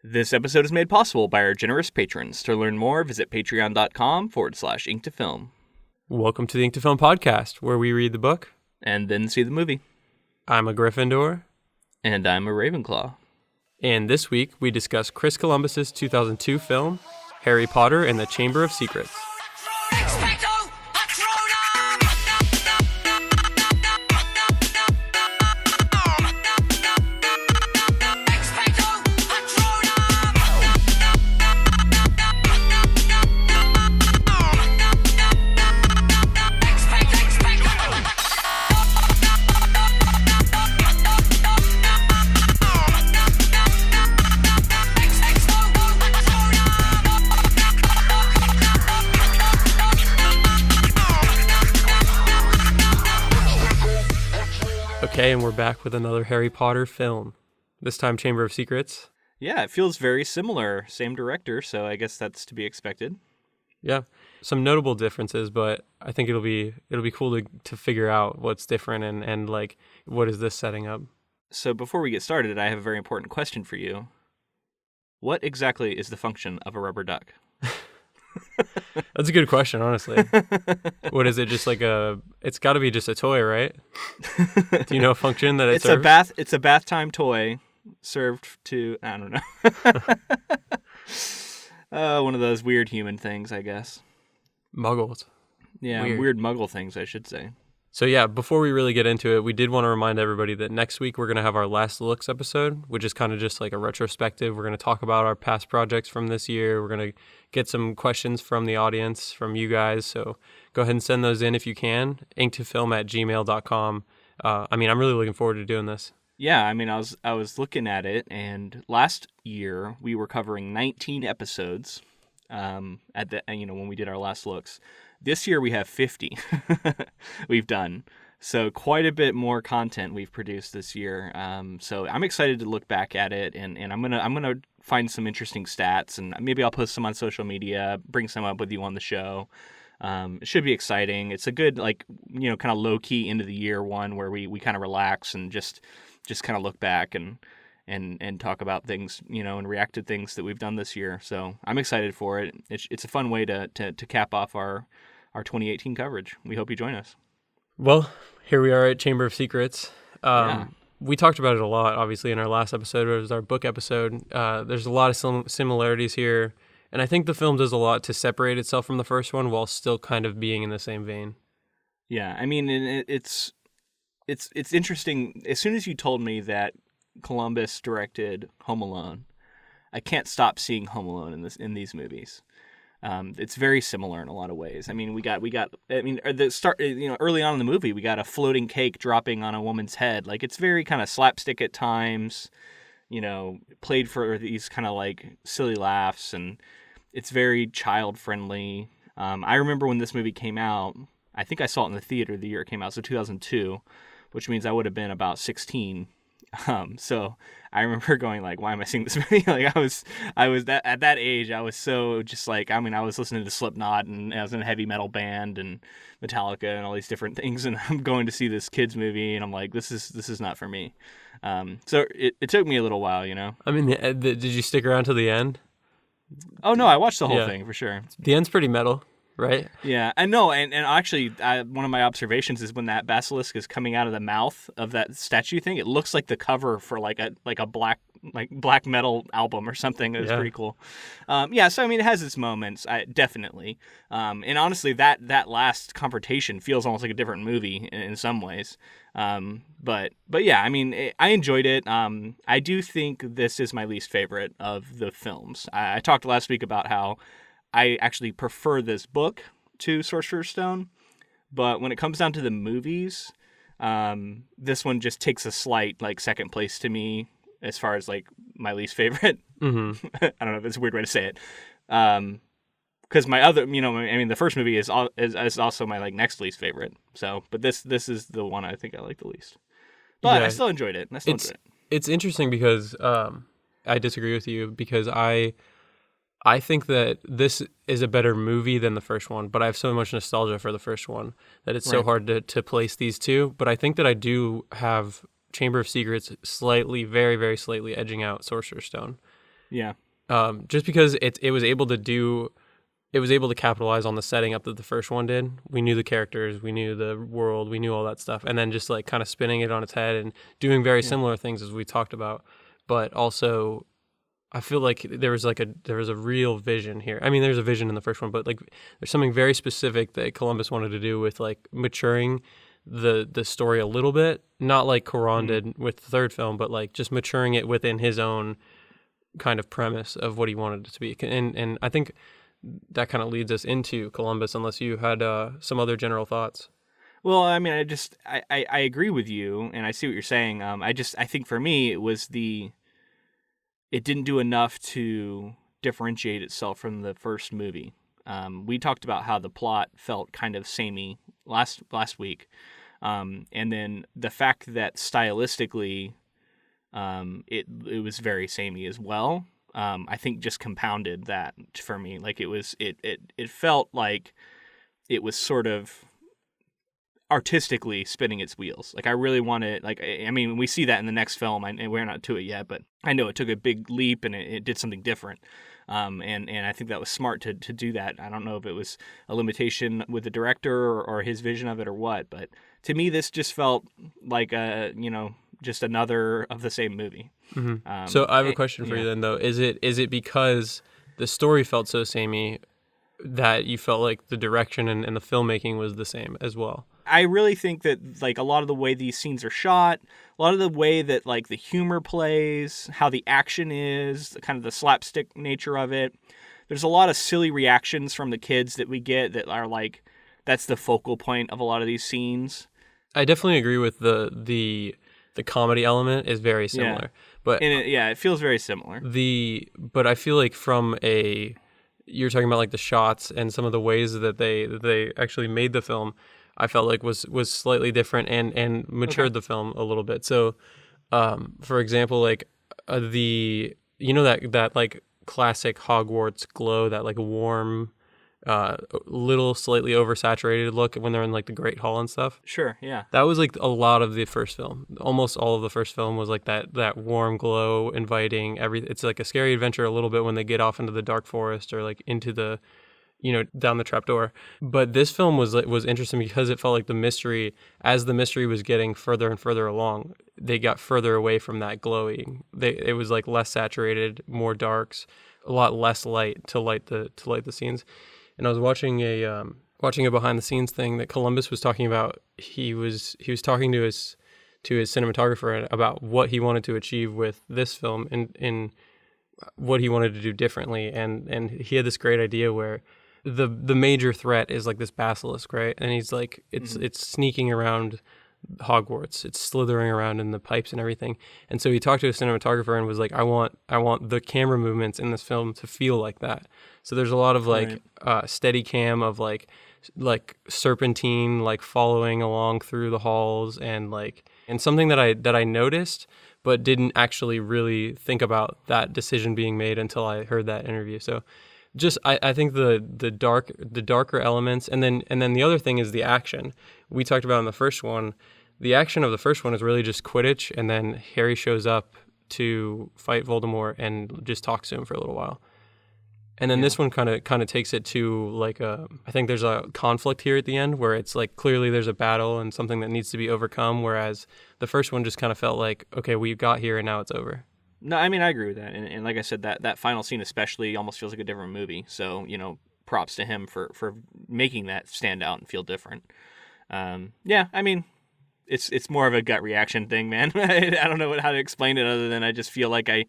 This episode is made possible by our generous patrons. To learn more, visit patreon.com/ink2film. Welcome to the Ink to Film podcast, where we read the book And then see the movie. I'm a Gryffindor. And I'm a Ravenclaw. And this week, we discuss Chris Columbus's 2002 film, Harry Potter and the Chamber of Secrets. Okay, and we're back with another Harry Potter film. This time, Chamber of Secrets. Yeah, it feels very similar. Same director, so I guess that's to be expected. Yeah, some notable differences, but I think it'll be cool to figure out what's different and like what is this setting up. So before we get started, I have a very important question for you. What exactly is the function of a rubber duck? That's a good question, honestly. What is it? Just like it's got to be just a toy, right? Do you know a function that it serves? It's a bath time toy served to, I don't know. One of those weird human things, I guess. Muggles. Yeah, weird muggle things, I should say. So yeah, before we really get into it, we did want to remind everybody that next week we're going to have our Last Looks episode, which is kind of just like a retrospective. We're going to talk about our past projects from this year. We're going to get some questions from the audience, from you guys. So go ahead and send those in if you can. inktofilm@gmail.com. I'm really looking forward to doing this. Yeah, I was looking at it, and last year we were covering 19 episodes when we did our Last Looks. This year we have 50 we've done. So quite a bit more content we've produced this year. So I'm excited to look back at it, and I'm gonna find some interesting stats, and maybe I'll post some on social media, bring some up with you on the show. It should be exciting. It's a good kind of low key end of the year one where we kind of relax and just kind of look back and talk about things, and react to things that we've done this year. So I'm excited for it. It's a fun way to cap off our 2018 coverage. We hope you join us. Well, here we are at Chamber of Secrets. We talked about it a lot, obviously, in our last episode. It was our book episode. There's a lot of similarities here, and I think the film does a lot to separate itself from the first one while still kind of being in the same vein. Yeah, it's interesting. As soon as you told me that Columbus directed Home Alone, I can't stop seeing Home Alone in these movies. It's very similar in a lot of ways. We got the start, early on in the movie, we got a floating cake dropping on a woman's head. Like, it's very kind of slapstick at times, played for these kind of like silly laughs, and it's very child friendly. I remember when this movie came out, I think I saw it in the theater the year it came out, so 2002, which means I would have been about 16. So I remember going like, why am I seeing this movie? Like, I was at that age, I was so just like, I was listening to Slipknot, and I was in a heavy metal band and Metallica and all these different things, and I'm going to see this kids movie, and I'm like, this is not for me. So it took me a little while, Did you stick around to the end? Oh no, I watched the whole thing for sure. The end's pretty metal. Right? Yeah, I know, and actually, one of my observations is when that basilisk is coming out of the mouth of that statue thing, it looks like the cover for like a black metal album or something. It was pretty cool. So it has its moments, definitely. And honestly, that last confrontation feels almost like a different movie in some ways. But yeah, I enjoyed it. I do think this is my least favorite of the films. I talked last week about how I actually prefer this book to Sorcerer's Stone, but when it comes down to the movies, this one just takes a slight second place to me as far as my least favorite. Mm-hmm. I don't know if it's a weird way to say it, because my other, the first movie is also my next least favorite. So, but this is the one I think I like the least. But I still enjoyed it. It's interesting because I disagree with you because I think that this is a better movie than the first one, but I have so much nostalgia for the first one that it's so hard to place these two. But I think that I do have Chamber of Secrets slightly, very, very slightly edging out Sorcerer's Stone. Yeah. Just because it was able to capitalize on the setting up that the first one did. We knew the characters, we knew the world, we knew all that stuff, and then just like kind of spinning it on its head and doing very similar things as we talked about. But also, I feel like there was a real vision here. I mean, there's a vision in the first one, but like there's something very specific that Columbus wanted to do with like maturing the story a little bit, not like Cuarón did with the third film, but like just maturing it within his own kind of premise of what he wanted it to be. And I think that kind of leads us into Columbus, unless you had some other general thoughts. Well, I mean, I agree with you, and I see what you're saying. I think for me, it didn't do enough to differentiate itself from the first movie. We talked about how the plot felt kind of samey last week, and then the fact that stylistically, it was very samey as well. I think just compounded that for me. Like it felt like it was sort of artistically spinning its wheels. Like I really wanted, like, I mean, we see that in the next film, and we're not to it yet, but I know it took a big leap and it did something different. And I think that was smart to do that. I don't know if it was a limitation with the director or his vision of it or what, but to me, this just felt like just another of the same movie. Mm-hmm. So I have a question for you then, though. Is it because the story felt so samey that you felt like the direction and the filmmaking was the same as well? I really think that like a lot of the way these scenes are shot, a lot of the way that like the humor plays, how the action is, kind of the slapstick nature of it. There's a lot of silly reactions from the kids that we get that are like, that's the focal point of a lot of these scenes. I definitely agree with the comedy element is very similar, but it feels very similar. But I feel like you're talking about like the shots and some of the ways that they actually made the film, I felt like was slightly different and matured the film a little bit. So, for example, like that like classic Hogwarts glow, that like warm, little slightly oversaturated look when they're in like the Great Hall and stuff. Sure, yeah. That was like a lot of the first film. Almost all of the first film was like that warm glow, inviting it's like a scary adventure a little bit when they get off into the dark forest or like into the, down the trapdoor. But this film was interesting because it felt like as the mystery was getting further and further along, they got further away from that glowing. It was like less saturated, more darks, a lot less light to light the scenes. And I was watching a behind the scenes thing that Columbus was talking about. He was talking to his cinematographer about what he wanted to achieve with this film and what he wanted to do differently. And he had this great idea where the major threat is like this basilisk, right? And he's like, it's sneaking around Hogwarts, it's slithering around in the pipes and everything. And so he talked to a cinematographer and was like, I want the camera movements in this film to feel like that. So there's a lot of like steady cam of like serpentine, like following along through the halls, and something that I noticed but didn't actually really think about that decision being made until I heard that interview. So just I think the darker elements, and then the other thing is the action. We talked about in the first one, the action of the first one is really just Quidditch, and then Harry shows up to fight Voldemort and just talks to him for a little while. And then this one kind of takes it to like I think there's a conflict here at the end where it's like clearly there's a battle and something that needs to be overcome, whereas the first one just kind of felt like, okay, we got here and now it's over. No, I mean, I agree with that. And like I said, that final scene especially almost feels like a different movie. So, props to him for making that stand out and feel different. I mean, it's more of a gut reaction thing, man. I don't know how to explain it other than I just feel like I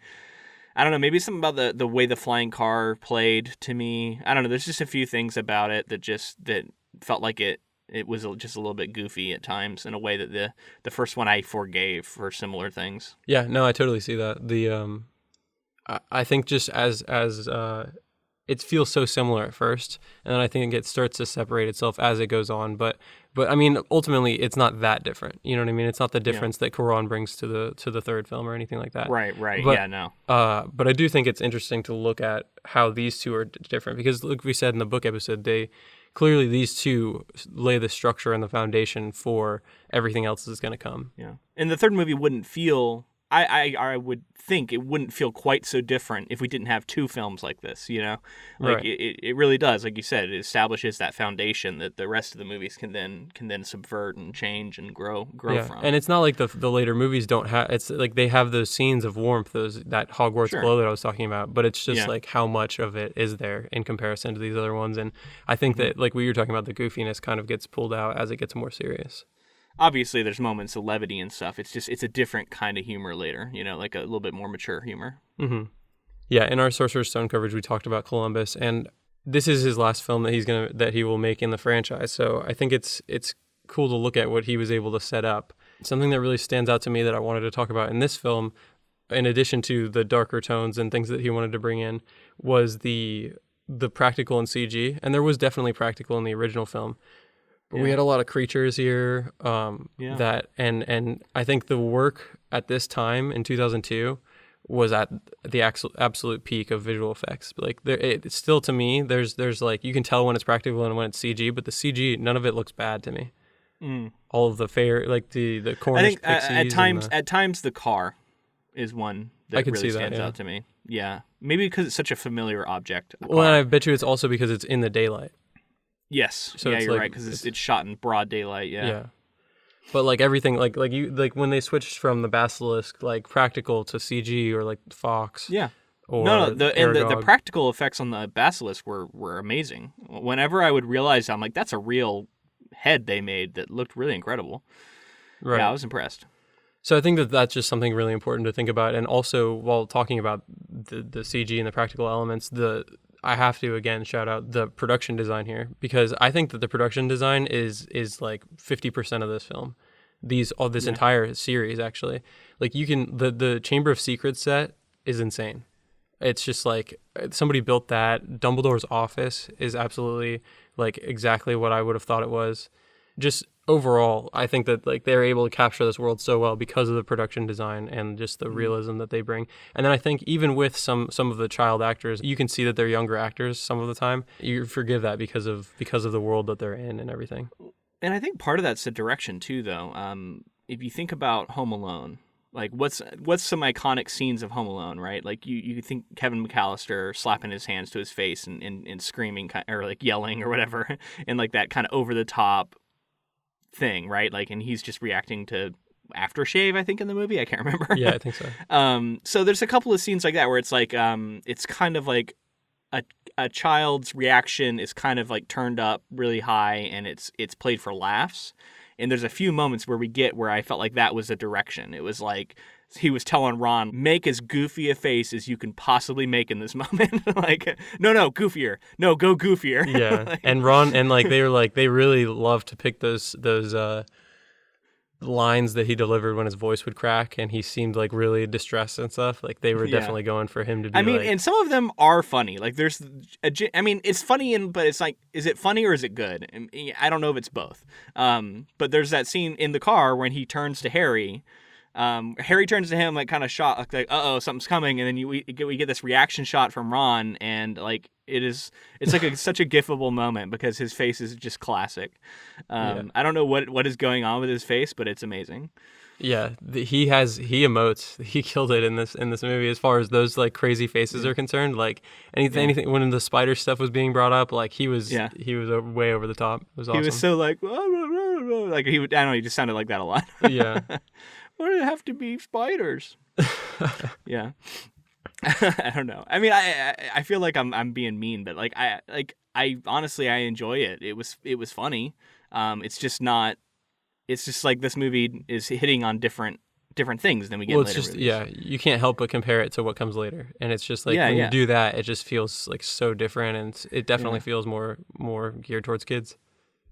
don't know, maybe something about the way the flying car played to me. I don't know, there's just a few things about it that felt like it was just a little bit goofy at times in a way that the first one I forgave for similar things. Yeah, no, I totally see that. I think just as it feels so similar at first, and then I think it starts to separate itself as it goes on. But I mean, ultimately, it's not that different. You know what I mean? It's not the difference that Cuarón brings to the third film or anything like that. Right. But, yeah, no. But I do think it's interesting to look at how these two are different because, like we said in the book episode, clearly these two lay the structure and the foundation for everything else that's going to come. Yeah. And the third movie wouldn't feel, I would think it wouldn't feel quite so different if we didn't have two films like this, you know? Like Right. it really does, like you said, it establishes that foundation that the rest of the movies can then subvert and change and grow from. And it's not like the later movies don't have. It's like they have those scenes of warmth, that Hogwarts Sure. glow that I was talking about. But it's just Yeah. like how much of it is there in comparison to these other ones. And I think that like we were talking about, the goofiness kind of gets pulled out as it gets more serious. Obviously, there's moments of levity and stuff. It's a different kind of humor later, you know, like a little bit more mature humor. Mm-hmm. Yeah, in our Sorcerer's Stone coverage, we talked about Columbus, and this is his last film that he will make in the franchise. So I think it's cool to look at what he was able to set up. Something that really stands out to me that I wanted to talk about in this film, in addition to the darker tones and things that he wanted to bring in, was the practical and CG, and there was definitely practical in the original film. But we had a lot of creatures here, that and I think the work at this time in 2002 was at the absolute peak of visual effects. Like it's still, to me, there's like, you can tell when it's practical and when it's CG, but the CG, none of it looks bad to me. All of the like the Cornish pixies. At times the car is one that really stands out to me. Yeah, maybe because it's such a familiar object. Well, and I bet you it's also because it's in the daylight. Yes. So yeah, it's you're like, right, because it's shot in broad daylight. Yeah. But like everything, like when they switched from the basilisk like practical to CG, or like Fox. Yeah. Or the practical effects on the basilisk were amazing. Whenever I would realize, I'm like, that's a real head they made that looked really incredible. Right. Yeah, I was impressed. So I think that that's just something really important to think about. And also, while talking about the CG and the practical elements, I have to again shout out the production design here, because I think that the production design is like 50% of this film. This entire series, actually. Like, you can the Chamber of Secrets set is insane. It's just like somebody built that. Dumbledore's office is absolutely like exactly what I would have thought it was. Just overall, I think that like they're able to capture this world so well because of the production design and just the realism that they bring. And then I think even with some of the child actors, you can see that they're younger actors some of the time. You forgive that because of the world that they're in and everything. And I think part of that's the direction too, though. If you think about Home Alone, like what's some iconic scenes of Home Alone, right? Like you think Kevin McAllister slapping his hands to his face and screaming or like yelling or whatever, and like that kind of over the top thing, right? Like, and he's just reacting to aftershave, I think, in the movie. I can't remember. Yeah, I think so. So there's a couple of scenes like that where it's like it's kind of like a child's reaction is kind of like turned up really high, and it's played for laughs. And there's a few moments where I felt like that was a direction. It was like he was telling Ron, make as goofy a face as you can possibly make in this moment. Like, no, goofier. No, go goofier. Yeah. Like, and Ron, and like they really love to pick those lines that he delivered when his voice would crack and he seemed like really distressed and stuff. Like they were definitely going for him to be and some of them are funny. Like there's it's funny, but it's like, is it funny or is it good? And I don't know if it's both. But there's that scene in the car when he turns to Harry. Harry turns to him like kind of shocked, like uh-oh, something's coming, and then we get this reaction shot from Ron, and like it's like such a gifable moment because his face is just classic. I don't know what is going on with his face, but it's amazing. Yeah, he emotes. He killed it in this movie as far as those like crazy faces are concerned. Like anything when the spider stuff was being brought up, like he was way over the top. It was awesome. He was so like he would, I don't know, he just sounded like that a lot. Yeah. Why do it have to be spiders? Yeah. I don't know. I mean, I feel like I'm being mean, but like I honestly I enjoy it. It was funny. It's just like this movie is hitting on different things than we get later. You can't help but compare it to what comes later, and it's just like when you do that, it just feels like so different, and it definitely feels more geared towards kids.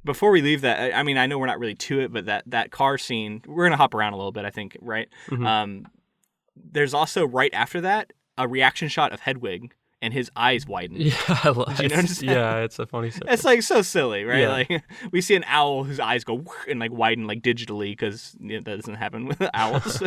Before we leave that, I mean, I know we're not really to it, but that car scene, we're gonna hop around a little bit, I think, right? Mm-hmm. There's also right after that a reaction shot of Hedwig, and his eyes widen. Yeah, Did you notice that? Yeah, it's a funny scene. It's like so silly, right? Yeah. Like we see an owl whose eyes go and like widen like digitally because that doesn't happen with owls.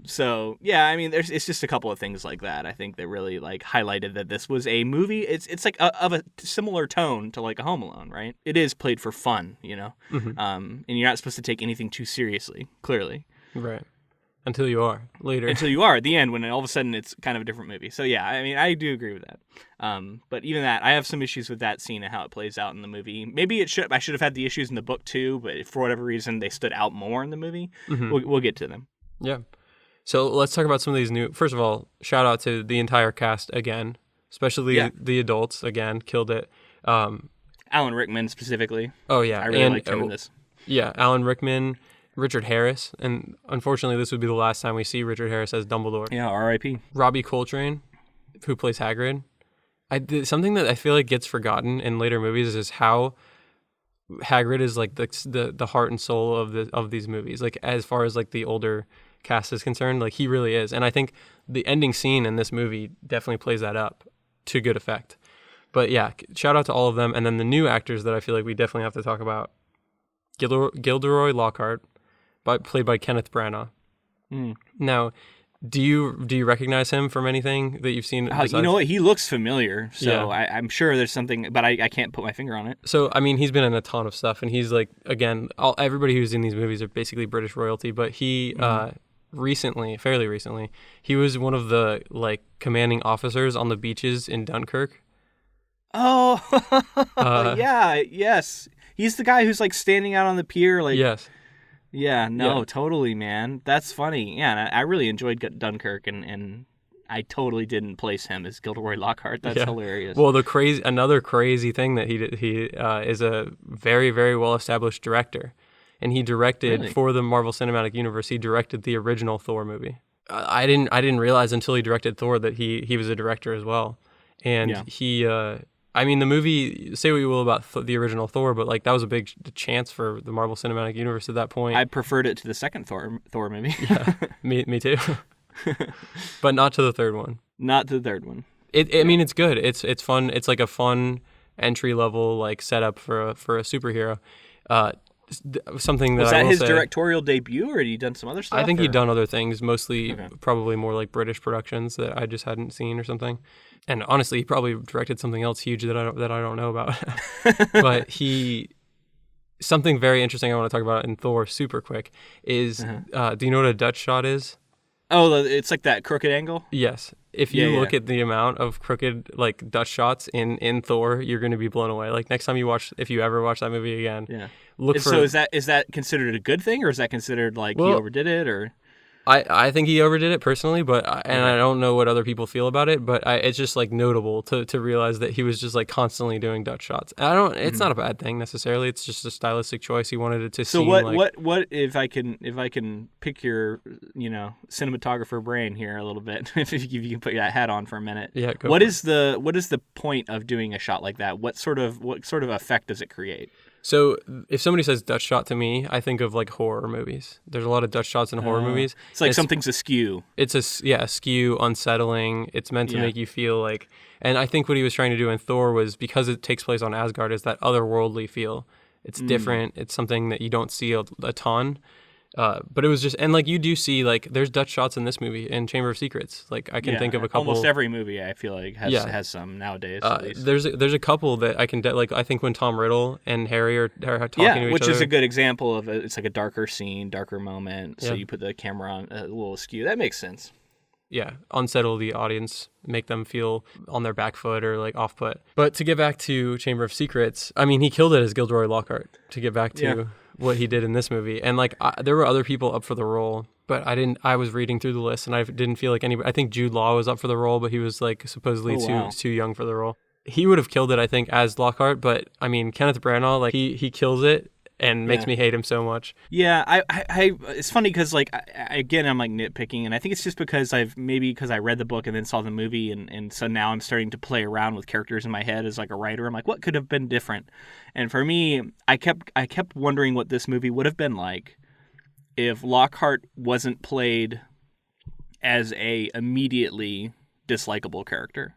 So yeah, I mean, it's just a couple of things like that. I think that really like highlighted that this was a movie. It's like of a similar tone to like a Home Alone, right? It is played for fun, you know, mm-hmm. And you're not supposed to take anything too seriously, clearly. Right. Until you are later. Until you are at the end, when all of a sudden it's kind of a different movie. So yeah, I mean, I do agree with that. But even that, I have some issues with that scene and how it plays out in the movie. Maybe I should have had the issues in the book too, but for whatever reason, they stood out more in the movie. We'll get to them. Yeah. So let's talk about some of these new. First of all, shout out to the entire cast again, especially the adults. Again, killed it. Alan Rickman specifically. Oh yeah, I really liked him in this. Yeah, Alan Rickman. Richard Harris, and unfortunately this would be the last time we see Richard Harris as Dumbledore. Yeah, R.I.P. Robbie Coltrane, who plays Hagrid. Something that I feel like gets forgotten in later movies is how Hagrid is like the heart and soul of these movies. Like as far as like the older cast is concerned, like he really is. And I think the ending scene in this movie definitely plays that up to good effect. But yeah, shout out to all of them. And then the new actors that I feel like we definitely have to talk about. Gilderoy Lockhart, played by Kenneth Branagh. Now, do you recognize him from anything that you've seen? You know what? He looks familiar, so yeah. I'm sure there's something, but I can't put my finger on it. So, I mean, he's been in a ton of stuff, and he's like, again, everybody who's in these movies are basically British royalty, but he, fairly recently, he was one of the, like, commanding officers on the beaches in Dunkirk. Oh, yes. He's the guy who's, like, standing out on the pier, like... Yes. Yeah, totally, man. That's funny. Yeah, and I really enjoyed Dunkirk, and I totally didn't place him as Gilderoy Lockhart. That's hilarious. Well, another crazy thing that he did, he is a very, very well-established director, and he directed for the Marvel Cinematic Universe. He directed the original Thor movie. I didn't realize until he directed Thor that he was a director as well, and he. I mean, the movie, say what you will about the original Thor, but like that was a big chance for the Marvel Cinematic Universe at that point. I preferred it to the second Thor movie. Yeah, me too. But not to the third one. Not to the third one. I mean, it's good. It's fun. It's like a fun entry level like setup for a superhero. Something that was I that will his say, directorial debut, or had he done some other stuff? I think he'd done other things, mostly probably more like British productions that I just hadn't seen or something. And honestly, he probably directed something else huge that I don't know about. But something very interesting I want to talk about in Thor super quick is, do you know what a Dutch shot is? Oh, it's like that crooked angle? Yes. If you look at the amount of crooked like Dutch shots in Thor, you're going to be blown away. Like next time if you ever watch that movie again, So is that considered a good thing, or is that considered like he overdid it, or? I think he overdid it personally, but I don't know what other people feel about it. But it's just like notable to realize that he was just like constantly doing Dutch shots. It's not a bad thing necessarily. It's just a stylistic choice. He wanted it to seem like. So what if I can pick your cinematographer brain here a little bit? if you can put that hat on for a minute. Yeah. What is the point of doing a shot like that? What sort of effect does it create? So if somebody says Dutch shot to me, I think of like horror movies. There's a lot of Dutch shots in horror movies. It's like something's askew. It's askew, unsettling. It's meant to make you feel like, and I think what he was trying to do in Thor was, because it takes place on Asgard, is that otherworldly feel. It's different. It's something that you don't see a ton. But it was just, and like you do see, like there's Dutch shots in this movie in Chamber of Secrets. Like I can think of a couple. Almost every movie I feel like has some nowadays. At least. There's a couple that I can like. I think when Tom Riddle and Harry are talking to each other, which is a good example of it's like a darker scene, darker moment. So you put the camera on a little askew. That makes sense. Yeah, unsettle the audience, make them feel on their back foot or like off put. But to get back to Chamber of Secrets, I mean, he killed it as Gilderoy Lockhart. To get back to what he did in this movie, and like there were other people up for the role, but I was reading through the list and I didn't feel like anybody. I think Jude Law was up for the role, but he was like supposedly too young for the role. He would have killed it, I think, as Lockhart, but I mean, Kenneth Branagh, like he kills it and makes me hate him so much. Yeah, I it's funny because like again I'm like nitpicking, and I think it's just because I read the book and then saw the movie, and so now I'm starting to play around with characters in my head as like a writer. I'm like, what could have been different? And for me, I kept wondering what this movie would have been like if Lockhart wasn't played as a immediately dislikable character.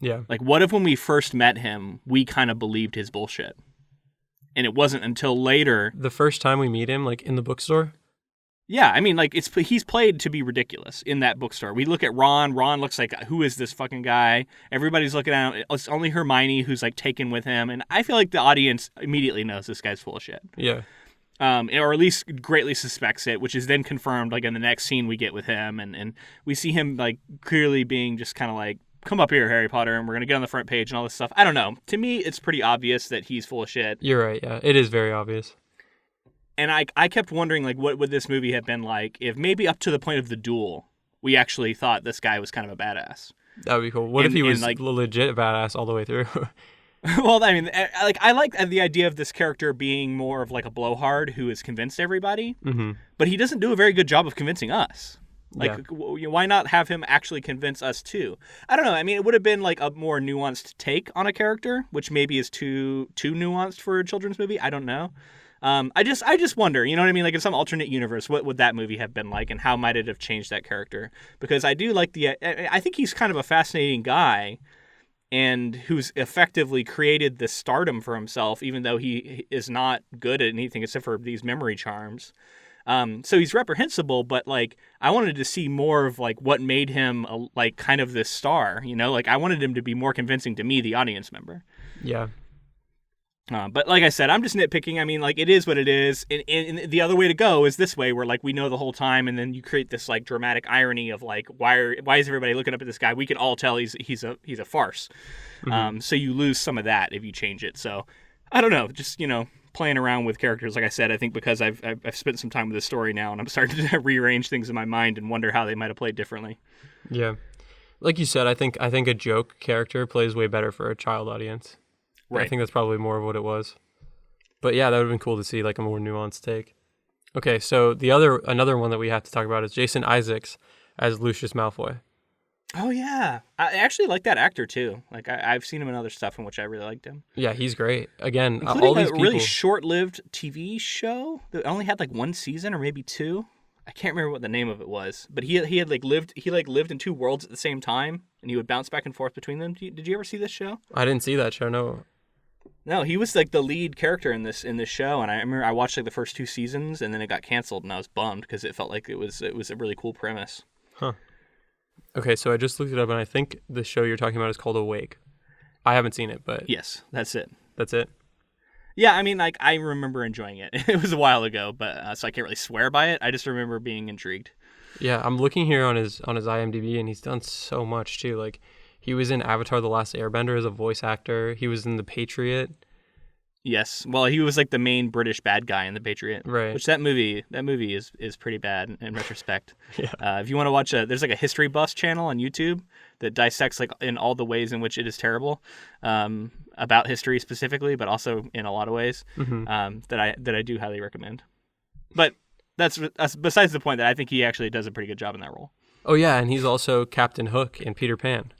Yeah. Like, what if when we first met him, we kind of believed his bullshit? And it wasn't until later. The first time we meet him, like in the bookstore? Yeah, I mean, like he's played to be ridiculous in that bookstore. We look at Ron. Ron looks like, who is this fucking guy? Everybody's looking at him. It's only Hermione who's like taken with him. And I feel like the audience immediately knows this guy's full of shit. Yeah. or at least greatly suspects it, which is then confirmed like in the next scene we get with him, and we see him like clearly being just kind of like, come up here, Harry Potter, and we're gonna get on the front page and all this stuff. I don't know. To me, it's pretty obvious that he's full of shit. You're right. Yeah, it is very obvious. And I kept wondering like, what would this movie have been like if maybe up to the point of the duel we actually thought this guy was kind of a badass. That would be cool. What if he was like legit badass all the way through? Well, I mean, like I like the idea of this character being more of like a blowhard who has convinced everybody, but he doesn't do a very good job of convincing us. Like, why not have him actually convince us too? I don't know. I mean, it would have been like a more nuanced take on a character, which maybe is too nuanced for a children's movie. I don't know. I just wonder, you know what I mean? Like in some alternate universe, what would that movie have been like, and how might it have changed that character? Because I do like I think he's kind of a fascinating guy, and who's effectively created this stardom for himself, even though he is not good at anything except for these memory charms. So he's reprehensible, but like I wanted to see more of like what made him like kind of this star, you know? Like I wanted him to be more convincing to me, the audience member. Yeah. But like I said, I'm just nitpicking. I mean, like it is what it is. And the other way to go is this way, where like we know the whole time, and then you create this like dramatic irony of like why is everybody looking up at this guy? We can all tell he's a farce. So you lose some of that if you change it. So I don't know, just playing around with characters. Like I said, I think because I've spent some time with this story now, and I'm starting to rearrange things in my mind and wonder how they might have played differently. Yeah, like you said, I think a joke character plays way better for a child audience. Right. I think that's probably more of what it was. But yeah, that would have been cool to see like a more nuanced take. Okay, so another one that we have to talk about is Jason Isaacs as Lucius Malfoy. Oh yeah, I actually like that actor too. Like I've seen him in other stuff in which I really liked him. Yeah, he's great. Again, including all these a really short-lived TV show that only had like one season or maybe two. I can't remember what the name of it was, but he had lived in two worlds at the same time, and he would bounce back and forth between them. Did you ever see this show? I didn't see that show. No. No, he was like the lead character in this show, and I remember I watched like the first two seasons, and then it got canceled, and I was bummed because it felt like it was a really cool premise. Huh. Okay, so I just looked it up, and I think the show you're talking about is called Awake. I haven't seen it, but yes, that's it. That's it. Yeah, I mean, like I remember enjoying it. It was a while ago, but so I can't really swear by it. I just remember being intrigued. Yeah, I'm looking here on his IMDb, and he's done so much too. Like, he was in Avatar: The Last Airbender as a voice actor. He was in The Patriot. Yes, well, he was like the main British bad guy in The Patriot, right? Which that movie is pretty bad in retrospect. Yeah. If you want to watch there's like a History Buffs channel on YouTube that dissects like in all the ways in which it is terrible, about history specifically, but also in a lot of ways, that I do highly recommend. But that's besides the point. That I think he actually does a pretty good job in that role. Oh yeah, and he's also Captain Hook in Peter Pan.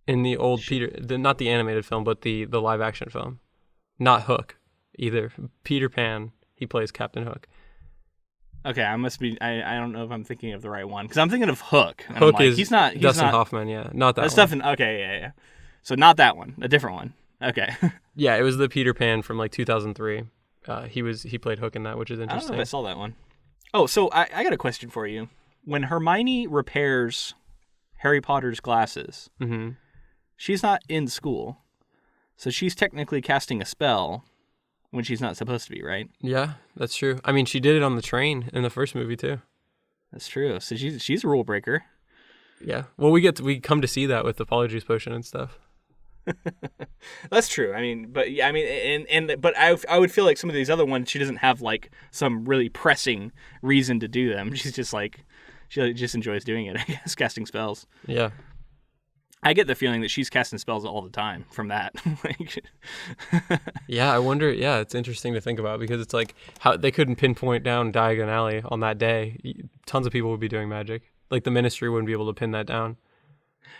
In the old not the animated film, but the live action film. Not Hook, either. Peter Pan, he plays Captain Hook. Okay, I don't know if I'm thinking of the right one, because I'm thinking of Hook. Hook is Dustin Hoffman, yeah. Not that one. Okay, yeah. So not that one, a different one. Okay. Yeah, it was the Peter Pan from like 2003. He played Hook in that, which is interesting. I don't know if I saw that one. Oh, so I got a question for you. When Hermione repairs Harry Potter's glasses, she's not in school, so she's technically casting a spell when she's not supposed to be, right? Yeah, that's true. I mean, she did it on the train in the first movie too. That's true. So she's a rule breaker. Yeah. Well, we come to see that with the Polyjuice Potion and stuff. That's true. I mean, but yeah, I mean, but I would feel like some of these other ones, she doesn't have like some really pressing reason to do them. She's just like, she just enjoys doing it, I guess, casting spells. Yeah. I get the feeling that she's casting spells all the time from that. Yeah, I wonder. Yeah, it's interesting to think about, because it's like how they couldn't pinpoint down Diagon Alley on that day. Tons of people would be doing magic. Like the Ministry wouldn't be able to pin that down.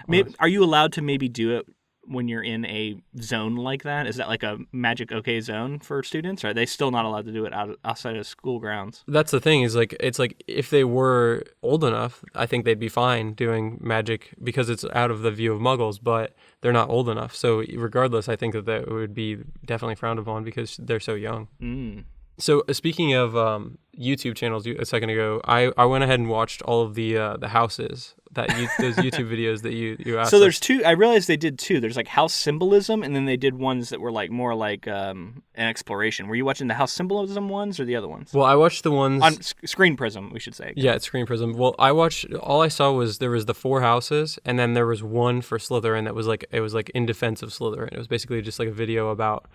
Maybe, are you allowed to maybe do it when you're in a zone like that? Is that like a magic okay zone for students? Or are they still not allowed to do it outside of school grounds? That's the thing, is like, it's like if they were old enough, I think they'd be fine doing magic because it's out of the view of muggles, but they're not old enough. So regardless, I think that would be definitely frowned upon because they're so young. So speaking of YouTube channels, a second ago, I went ahead and watched all of the houses those YouTube videos that you asked. So there's two. I realized they did two. There's like house symbolism, and then they did ones that were like more like an exploration. Were you watching the house symbolism ones or the other ones? Well, I watched the ones on Screen Prism, we should say. Yeah, it's Screen Prism. Well, all I saw was there was the 4 houses, and then there was one for Slytherin that was like in defense of Slytherin. It was basically just like a video about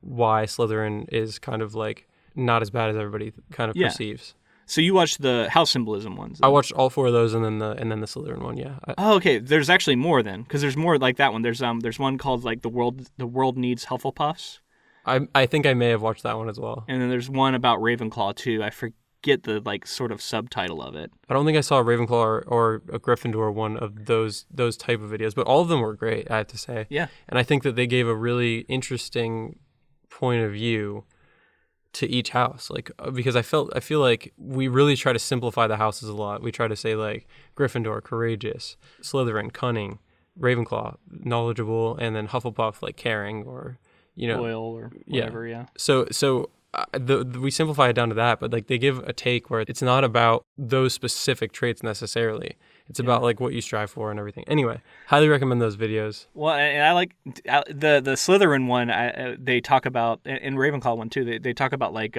why Slytherin is kind of like not as bad as everybody kind of perceives. So you watched the house symbolism ones? I watched all 4 of those, and then the Slytherin one. Yeah. Okay. There's actually more then, because there's more like that one. There's one called like the world needs Hufflepuffs. I think I may have watched that one as well. And then there's one about Ravenclaw too. I forget the like sort of subtitle of it. I don't think I saw a Ravenclaw or a Gryffindor one of those type of videos, but all of them were great, I have to say. Yeah. And I think that they gave a really interesting point of view to each house, like, because I feel like we really try to simplify the houses a lot. We try to say like Gryffindor, courageous; Slytherin, cunning; Ravenclaw, knowledgeable; and then Hufflepuff, like caring or loyal or whatever. Yeah. So we simplify it down to that, but like they give a take where it's not about those specific traits necessarily. It's about like what you strive for and everything. Anyway, highly recommend those videos. Well, and I like the Slytherin one. They talk about, and Ravenclaw one too. They talk about like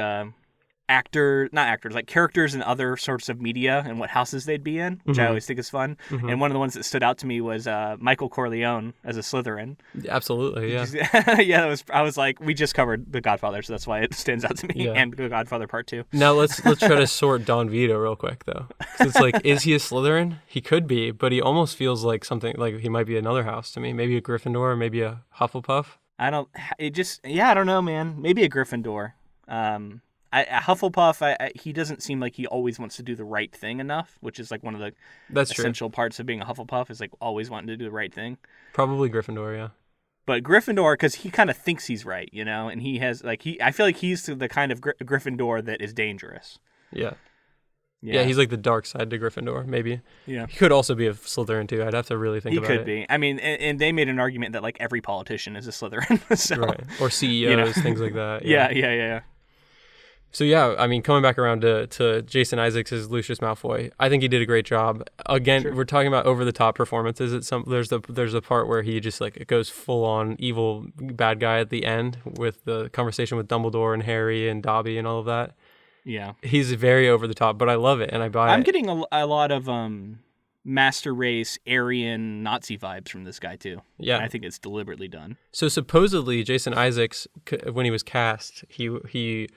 like characters in other sorts of media and what houses they'd be in, which I always think is fun. Mm-hmm. And one of the ones that stood out to me was Michael Corleone as a Slytherin. Absolutely, yeah. Yeah, I was like, we just covered The Godfather, so that's why it stands out to me, and The Godfather Part 2. Now let's try to sort Don Vito real quick though. 'Cause it's like, is he a Slytherin? He could be, but he almost feels like something like he might be another house to me. Maybe a Gryffindor, maybe a Hufflepuff. I don't know, man. Maybe a Gryffindor. Hufflepuff, he doesn't seem like he always wants to do the right thing enough, which is like one of the essential parts of being a Hufflepuff is like always wanting to do the right thing. Probably Gryffindor, yeah. But Gryffindor, because he kind of thinks he's right, and he has like I feel like he's the kind of Gryffindor that is dangerous. Yeah. Yeah, he's like the dark side to Gryffindor, maybe. Yeah. He could also be a Slytherin, too. I'd have to really think about it. He could be. I mean, and they made an argument that, like, every politician is a Slytherin. So, right. Or CEOs, things like that. Yeah. So, yeah, I mean, coming back around to Jason Isaacs as Lucius Malfoy, I think he did a great job. Again, We're talking about over-the-top performances. There's a part where he just, like, it goes full-on evil bad guy at the end with the conversation with Dumbledore and Harry and Dobby and all of that. Yeah. He's very over the top, but I love it and I buy it. I'm getting a lot of master race Aryan Nazi vibes from this guy too. Yeah. And I think it's deliberately done. So supposedly Jason Isaacs, when he was cast, he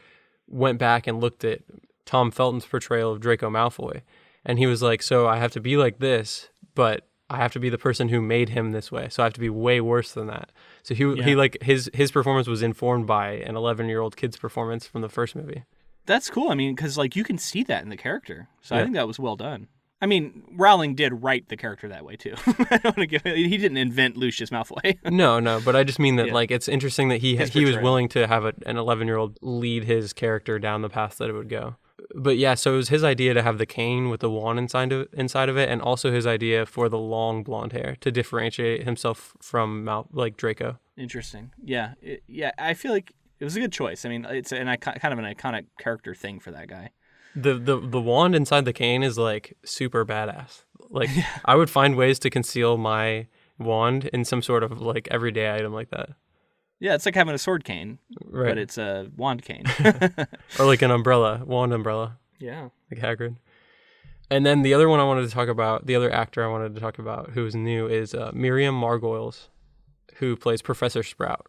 went back and looked at Tom Felton's portrayal of Draco Malfoy, and he was like, so I have to be like this, but I have to be the person who made him this way. So I have to be way worse than that. So he like his performance was informed by an 11-year-old kid's performance from the first movie. That's cool. I mean, because like you can see that in the character, so I think that was well done. I mean, Rowling did write the character that way too. I don't want to he didn't invent Lucius Malfoy. No, but I just mean that like it's interesting that he was willing to have an 11-year-old lead his character down the path that it would go. But yeah, so it was his idea to have the cane with the wand inside of it, and also his idea for the long blonde hair to differentiate himself from Draco. Interesting. Yeah, I feel like it was a good choice. I mean, it's kind of an iconic character thing for that guy. The wand inside the cane is like super badass. Like I would find ways to conceal my wand in some sort of like everyday item like that. Yeah, it's like having a sword cane, right? But it's a wand cane. Or like an wand umbrella. Yeah. Like Hagrid. And then the other one I wanted to talk about, the other actor I wanted to talk about who's new is Miriam Margolyes, who plays Professor Sprout.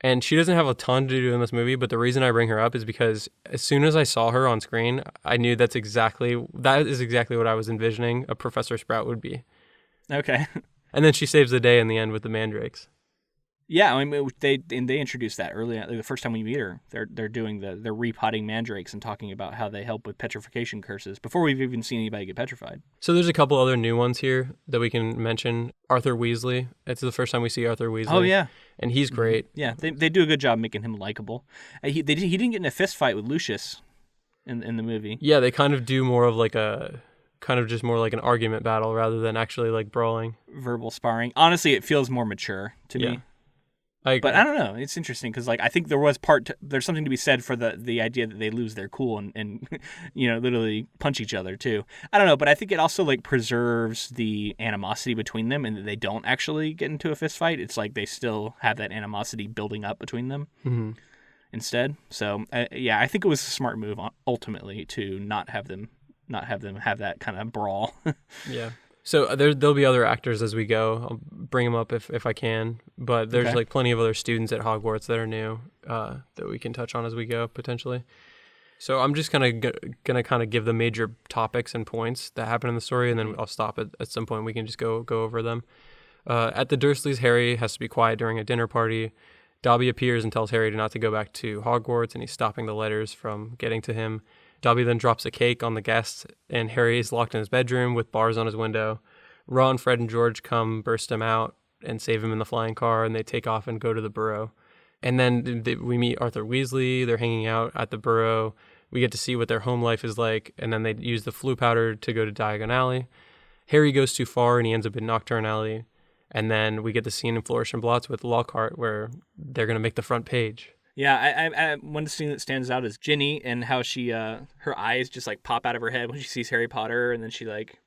And she doesn't have a ton to do in this movie, but the reason I bring her up is because as soon as I saw her on screen, I knew that is exactly what I was envisioning a Professor Sprout would be. Okay. And then she saves the day in the end with the mandrakes. Yeah, I mean they introduced that early. The first time we meet her, they're doing they're repotting mandrakes and talking about how they help with petrification curses before we've even seen anybody get petrified. So there's a couple other new ones here that we can mention. Arthur Weasley. It's the first time we see Arthur Weasley. Oh yeah, and he's great. Yeah, they do a good job making him likable. He didn't get in a fist fight with Lucius in the movie. Yeah, they kind of do more of like just more like an argument battle rather than actually like brawling. Verbal sparring. Honestly, it feels more mature to me. I agree. But I don't know. It's interesting because, like, I think there's something to be said for the idea that they lose their cool and literally punch each other too. I don't know, but I think it also like preserves the animosity between them, and that they don't actually get into a fist fight. It's like they still have that animosity building up between them instead. So I think it was a smart move ultimately to not have them have that kind of brawl. Yeah. So there'll be other actors as we go. I'll bring them up if I can. But there's like plenty of other students at Hogwarts that are new that we can touch on as we go potentially. So I'm just gonna kind of give the major topics and points that happen in the story, and then I'll stop at some point. We can just go over them. At the Dursleys, Harry has to be quiet during a dinner party. Dobby appears and tells Harry not to go back to Hogwarts, and he's stopping the letters from getting to him. Dobby then drops a cake on the guests, and Harry is locked in his bedroom with bars on his window. Ron, Fred, and George come, burst him out, and save him in the flying car, and they take off and go to the Burrow. And then we meet Arthur Weasley. They're hanging out at the Burrow. We get to see what their home life is like, and then they use the flu powder to go to Diagon Alley. Harry goes too far, and he ends up in Nocturne Alley. And then we get the scene in Flourish and Blotts with Lockhart where they're going to make the front page. Yeah, I one scene that stands out is Ginny and how she her eyes just like pop out of her head when she sees Harry Potter, and then she like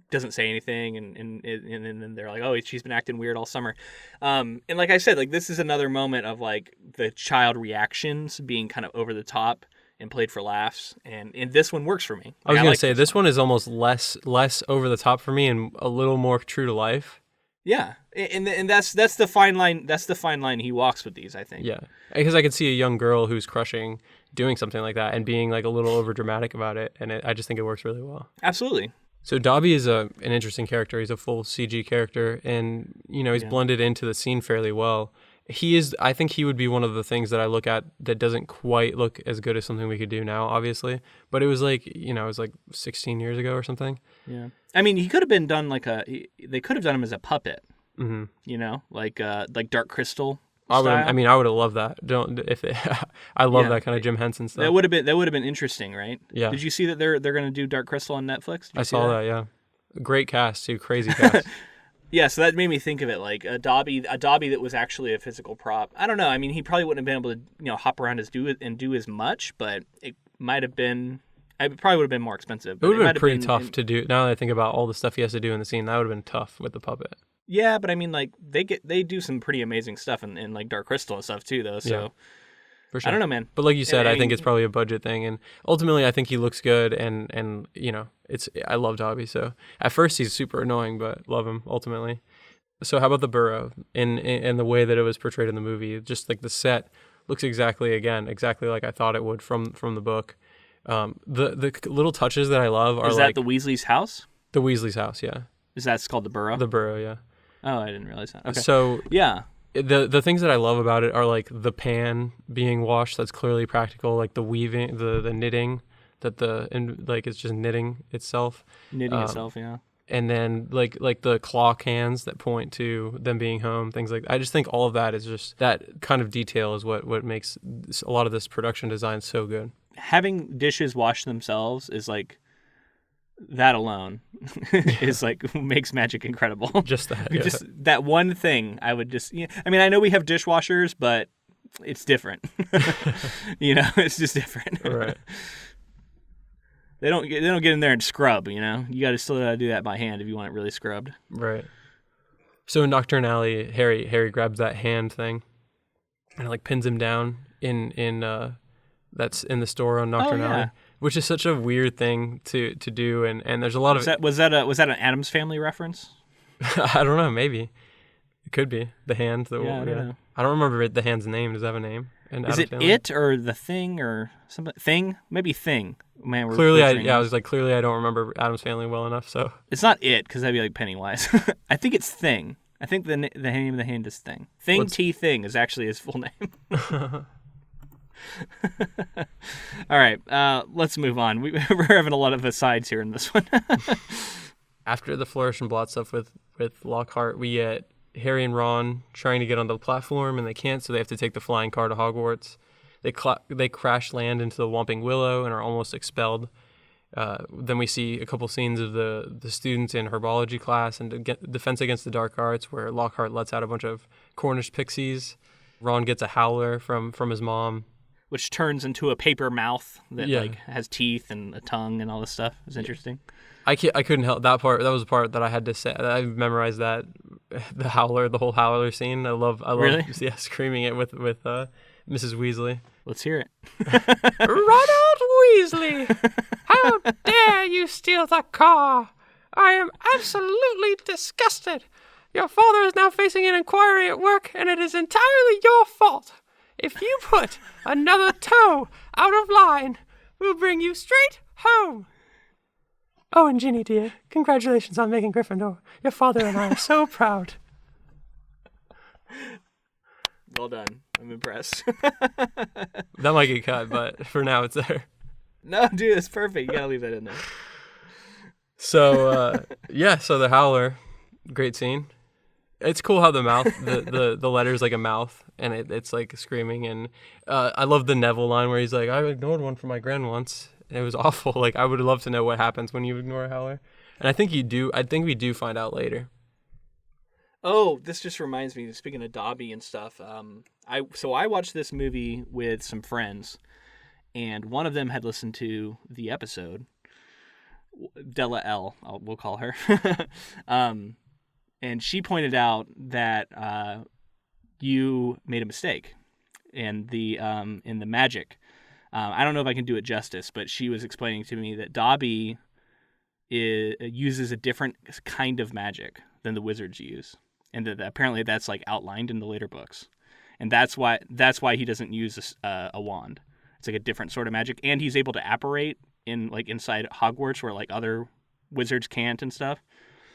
doesn't say anything, and then they're like, oh, she's been acting weird all summer. And like I said, like this is another moment of like the child reactions being kind of over the top and played for laughs, and this one works for me. I was going to say this one is almost less over the top for me and a little more true to life. Yeah, and that's the fine line. That's the fine line he walks with these, I think. Yeah, because I could see a young girl who's crushing doing something like that and being like a little over dramatic about it, and I just think it works really well. Absolutely. So Dobby is an interesting character. He's a full CG character, and he's blended into the scene fairly well. I think he would be one of the things that I look at that doesn't quite look as good as something we could do now, obviously. But it was like, it was like 16 years ago or something. Yeah. I mean, he could have been done they could have done him as a puppet, like Dark Crystal style. I would have loved that. I love that kind of Jim Henson stuff. That would have been interesting, right? Yeah. Did you see that they're going to do Dark Crystal on Netflix? I saw that, yeah. Great cast too, crazy cast. Yeah, so that made me think of it like a Dobby that was actually a physical prop. I don't know. I mean, he probably wouldn't have been able to, hop around and do as much, but it might have been. It probably would have been more expensive. It would have been pretty tough to do. Now that I think about all the stuff he has to do in the scene, that would have been tough with the puppet. Yeah, but I mean, like they do some pretty amazing stuff in like Dark Crystal and stuff too, though. So. Yeah. For sure. I don't know, man. But like you said, I think it's probably a budget thing, and ultimately, I think he looks good, and I love Dobby. So at first, he's super annoying, but love him ultimately. So how about the Burrow in the way that it was portrayed in the movie? Just like the set looks exactly like I thought it would from the book. The little touches that I love are Is that the Weasley's house? The Weasley's house, yeah. Is that called the Burrow? The Burrow, yeah. Oh, I didn't realize that. Okay. So yeah. The things that I love about it are like the pan being washed. That's clearly practical. Like the weaving, the knitting, it's just knitting itself. Knitting itself, yeah. And then like the claw cans that point to them being home, things like that. I just think all of that is just that kind of detail is what makes a lot of this production design so good. Having dishes wash themselves is like that alone is like makes magic incredible. Just that. Yeah. Just that one thing I would just I mean, I know we have dishwashers, but it's different. It's just different. Right. They don't get in there and scrub, You got to still do that by hand if you want it really scrubbed. Right. So in Nocturne Alley, Harry grabs that hand thing and like pins him down in that's in the store on Nocturne Alley, which is such a weird thing to do, and there's a lot of was that an Addams Family reference? I don't know, maybe it could be the hand. I don't know. I don't remember the hand's name. Does it have a name? Is it Family? It or the Thing or something? Thing? Maybe Thing. Man, we're clearly I was like clearly I don't remember Addams Family well enough. So it's not It because that'd be like Pennywise. I think it's Thing. I think the name of the hand is Thing. Thing is actually his full name. All right, let's move on. We're having a lot of asides here in this one. After the Flourish and Blot stuff with Lockhart, we get Harry and Ron trying to get on the platform, and they can't, so they have to take the flying car to Hogwarts. They crash land into the Whomping Willow and are almost expelled. Then we see a couple scenes of the students in herbology class and Defense Against the Dark Arts, where Lockhart lets out a bunch of Cornish pixies. Ron gets a howler from his mom, which turns into a paper mouth that like has teeth and a tongue and all this stuff. It's interesting. I couldn't help that part. That was the part that I had to say. I memorized that, the howler, the whole howler scene. I love really? Yeah, screaming it with Mrs. Weasley. Let's hear it. Ronald Weasley, how dare you steal the car? I am absolutely disgusted. Your father is now facing an inquiry at work, and it is entirely your fault. If you put another toe out of line, we'll bring you straight home. Oh, and Ginny, dear, congratulations on making Gryffindor. Your father and I are so proud. Well done. I'm impressed. That might get cut, but for now it's there. No, dude, it's perfect. You gotta leave that in there. So, so the Howler, great scene. It's cool how the mouth, the letter's like a mouth, and it's like screaming. And I love the Neville line where he's like, I ignored one for my gran once. And it was awful. Like, I would love to know what happens when you ignore a Howler. And I think you do. I think we do find out later. Oh, this just reminds me, speaking of Dobby and stuff, I watched this movie with some friends, and one of them had listened to the episode, Della L, we'll call her, and she pointed out that you made a mistake in the magic. I don't know if I can do it justice, but she was explaining to me that Dobby uses a different kind of magic than the wizards use. And that apparently that's like outlined in the later books, and that's why he doesn't use a wand. It's like a different sort of magic, and he's able to apparate in like inside Hogwarts where like other wizards can't and stuff.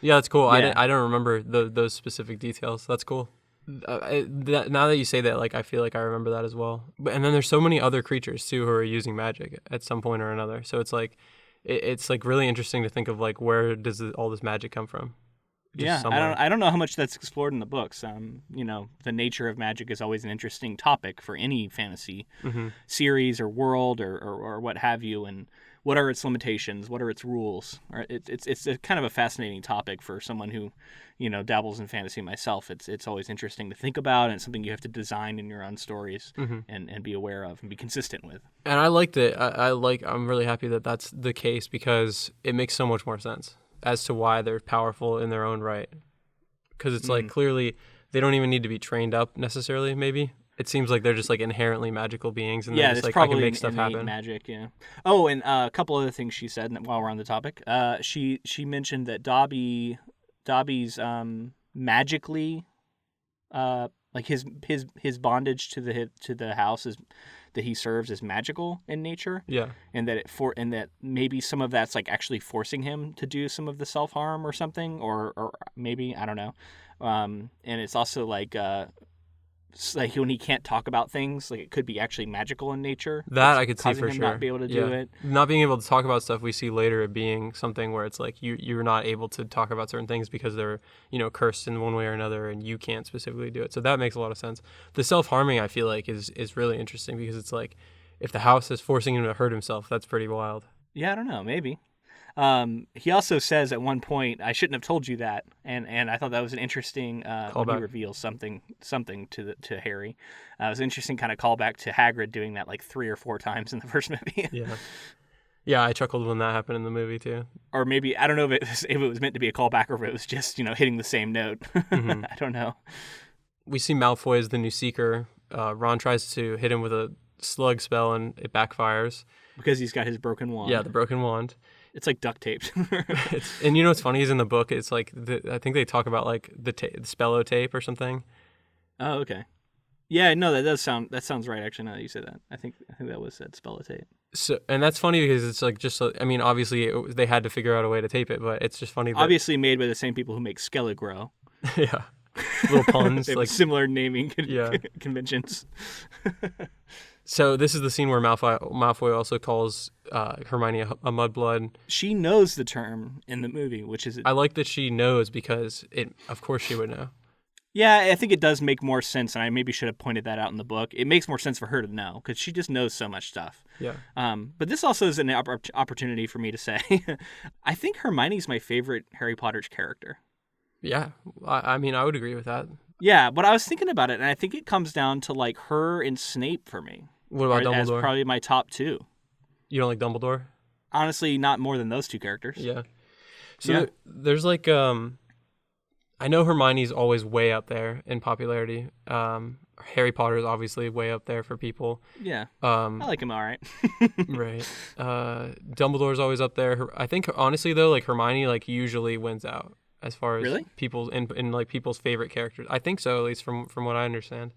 Yeah, that's cool. Yeah. I don't remember those specific details. That's cool. Now that you say that, like I feel like I remember that as well. And then there's so many other creatures too who are using magic at some point or another. So it's like it's like really interesting to think of like where does all this magic come from. Yeah, I don't know how much that's explored in the books. The nature of magic is always an interesting topic for any fantasy series or world or what have you. And what are its limitations? What are its rules? It's a kind of a fascinating topic for someone who, dabbles in fantasy myself. It's always interesting to think about, and it's something you have to design in your own stories and be aware of and be consistent with. And I liked it. I'm really happy that that's the case because it makes so much more sense as to why they're powerful in their own right. Because it's like clearly they don't even need to be trained up necessarily, maybe. It seems like they're just like inherently magical beings, and they're just like, I can make stuff happen. Magic, yeah. Oh, and a couple other things she said while we're on the topic. She mentioned that Dobby's magically, like his bondage to the house is that he serves is magical in nature. Yeah. And that maybe some of that's like actually forcing him to do some of the self-harm or something, or maybe, I don't know. And it's also like when he can't talk about things, like it could be actually magical in nature. That I could see for him sure. Not be able to do it. Not being able to talk about stuff, we see later it being something where it's like you're not able to talk about certain things because they're cursed in one way or another, and you can't specifically do it. So that makes a lot of sense. The self-harming I feel like is really interesting because it's like if the house is forcing him to hurt himself, that's pretty wild. Yeah, I don't know, maybe. He also says at one point, "I shouldn't have told you that," and I thought that was an interesting when he reveals something to Harry. It was an interesting kind of callback to Hagrid doing that like 3 or 4 times in the first movie. Yeah, I chuckled when that happened in the movie too. Or maybe I don't know if it was meant to be a callback or if it was just hitting the same note. I don't know. We see Malfoy as the new Seeker. Ron tries to hit him with a slug spell and it backfires because he's got his broken wand. Yeah, the broken wand. It's like duct taped. And what's funny is in the book, it's like I think they talk about like the spello tape or something. Oh, okay. Yeah, no, that sounds right. Actually, now that you say that, I think that was said spello tape. So, and that's funny because it's like obviously they had to figure out a way to tape it, but it's just funny. Obviously made by the same people who make Skelligro. Yeah, little puns. They have like similar naming conventions. So this is the scene where Malfoy also calls Hermione a mudblood. She knows the term in the movie, which is... I like that she knows because of course she would know. Yeah, I think it does make more sense, and I maybe should have pointed that out in the book. It makes more sense for her to know, because she just knows so much stuff. Yeah. But this also is an opportunity for me to say, I think Hermione's my favorite Harry Potter character. Yeah, I mean, I would agree with that. Yeah, but I was thinking about it, and I think it comes down to like her and Snape for me. What about Dumbledore? As probably my top two. You don't like Dumbledore? Honestly, not more than those two characters. Yeah. So there's like I know Hermione's always way up there in popularity. Harry Potter is obviously way up there for people. Yeah. I like him all right. Right. Dumbledore's always up there. I think honestly though, like Hermione like usually wins out as far as really? People's in like people's favorite characters. I think so, at least from what I understand.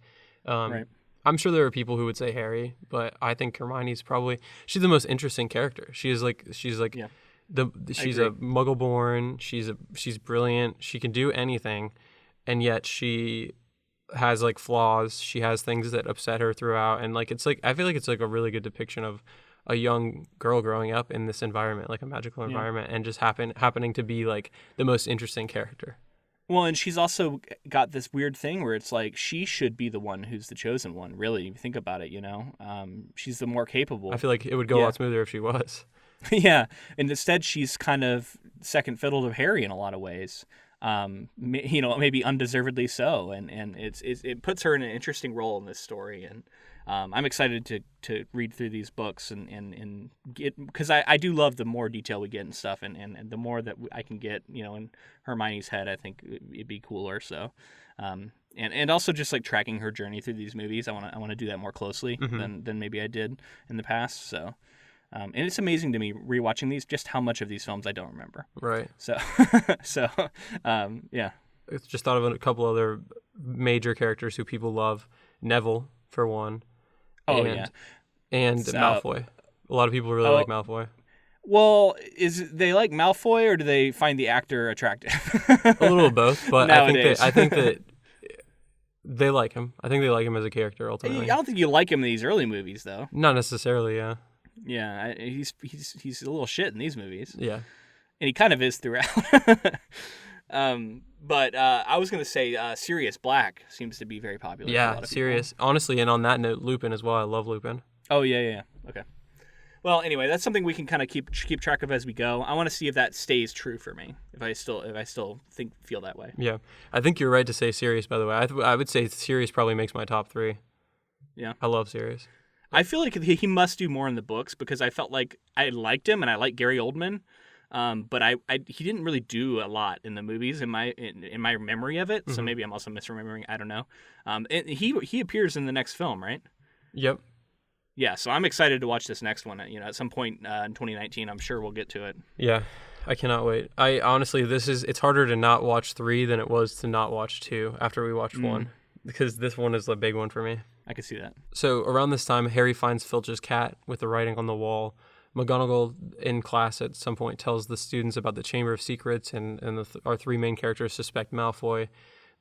Right. I'm sure there are people who would say Harry, but I think Hermione's she's the most interesting character. She's like she's a Muggle-born. She's brilliant. She can do anything, and yet she has like flaws. She has things that upset her throughout, and like it's like I feel like it's like a really good depiction of a young girl growing up in this environment, like a magical environment, and just happening to be like the most interesting character. Well, and she's also got this weird thing where it's like she should be the one who's the chosen one, really, if you think about it, you know? She's the more capable. I feel like it would go a lot smoother if she was. Yeah, and instead she's kind of second fiddle to Harry in a lot of ways. You know, maybe undeservedly so, and it puts her in an interesting role in this story, and I'm excited to read through these books and get, because I do love the more detail we get and stuff, and the more that I can get, you know, in Hermione's head, I think it'd be cooler. So, and also just like tracking her journey through these movies, I want to do that more closely than maybe I did in the past. So. And it's amazing to me rewatching these just how much of these films I don't remember. Right. So, yeah. I just thought of a couple other major characters who people love. Neville, for one. Oh, and Malfoy. A lot of people really like Malfoy. Well, they like Malfoy, or do they find the actor attractive? A little of both, but nowadays. I think that they like him. I think they like him as a character ultimately. I don't think you like him in these early movies, though. Not necessarily, yeah. Yeah, he's a little shit in these movies. Yeah, and he kind of is throughout. But I was gonna say Sirius Black seems to be very popular. Yeah, Sirius. Honestly, and on that note, Lupin as well. I love Lupin. Oh yeah. Okay. Well, anyway, that's something we can kind of keep track of as we go. I want to see if that stays true for me. If I still feel that way. Yeah, I think you're right to say Sirius. By the way, I would say Sirius probably makes my top 3. Yeah, I love Sirius. I feel like he must do more in the books, because I felt like I liked him and I like Gary Oldman, but he didn't really do a lot in the movies in my memory of it. So maybe I'm also misremembering. I don't know. And he appears in the next film, right? Yep. Yeah, so I'm excited to watch this next one. You know, at some point in 2019, I'm sure we'll get to it. Yeah, I cannot wait. I honestly, it's harder to not watch 3 than it was to not watch 2 after we watched 1, because this one is the big one for me. I can see that. So around this time, Harry finds Filch's cat with the writing on the wall. McGonagall in class at some point tells the students about the Chamber of Secrets, and our 3 main characters suspect Malfoy.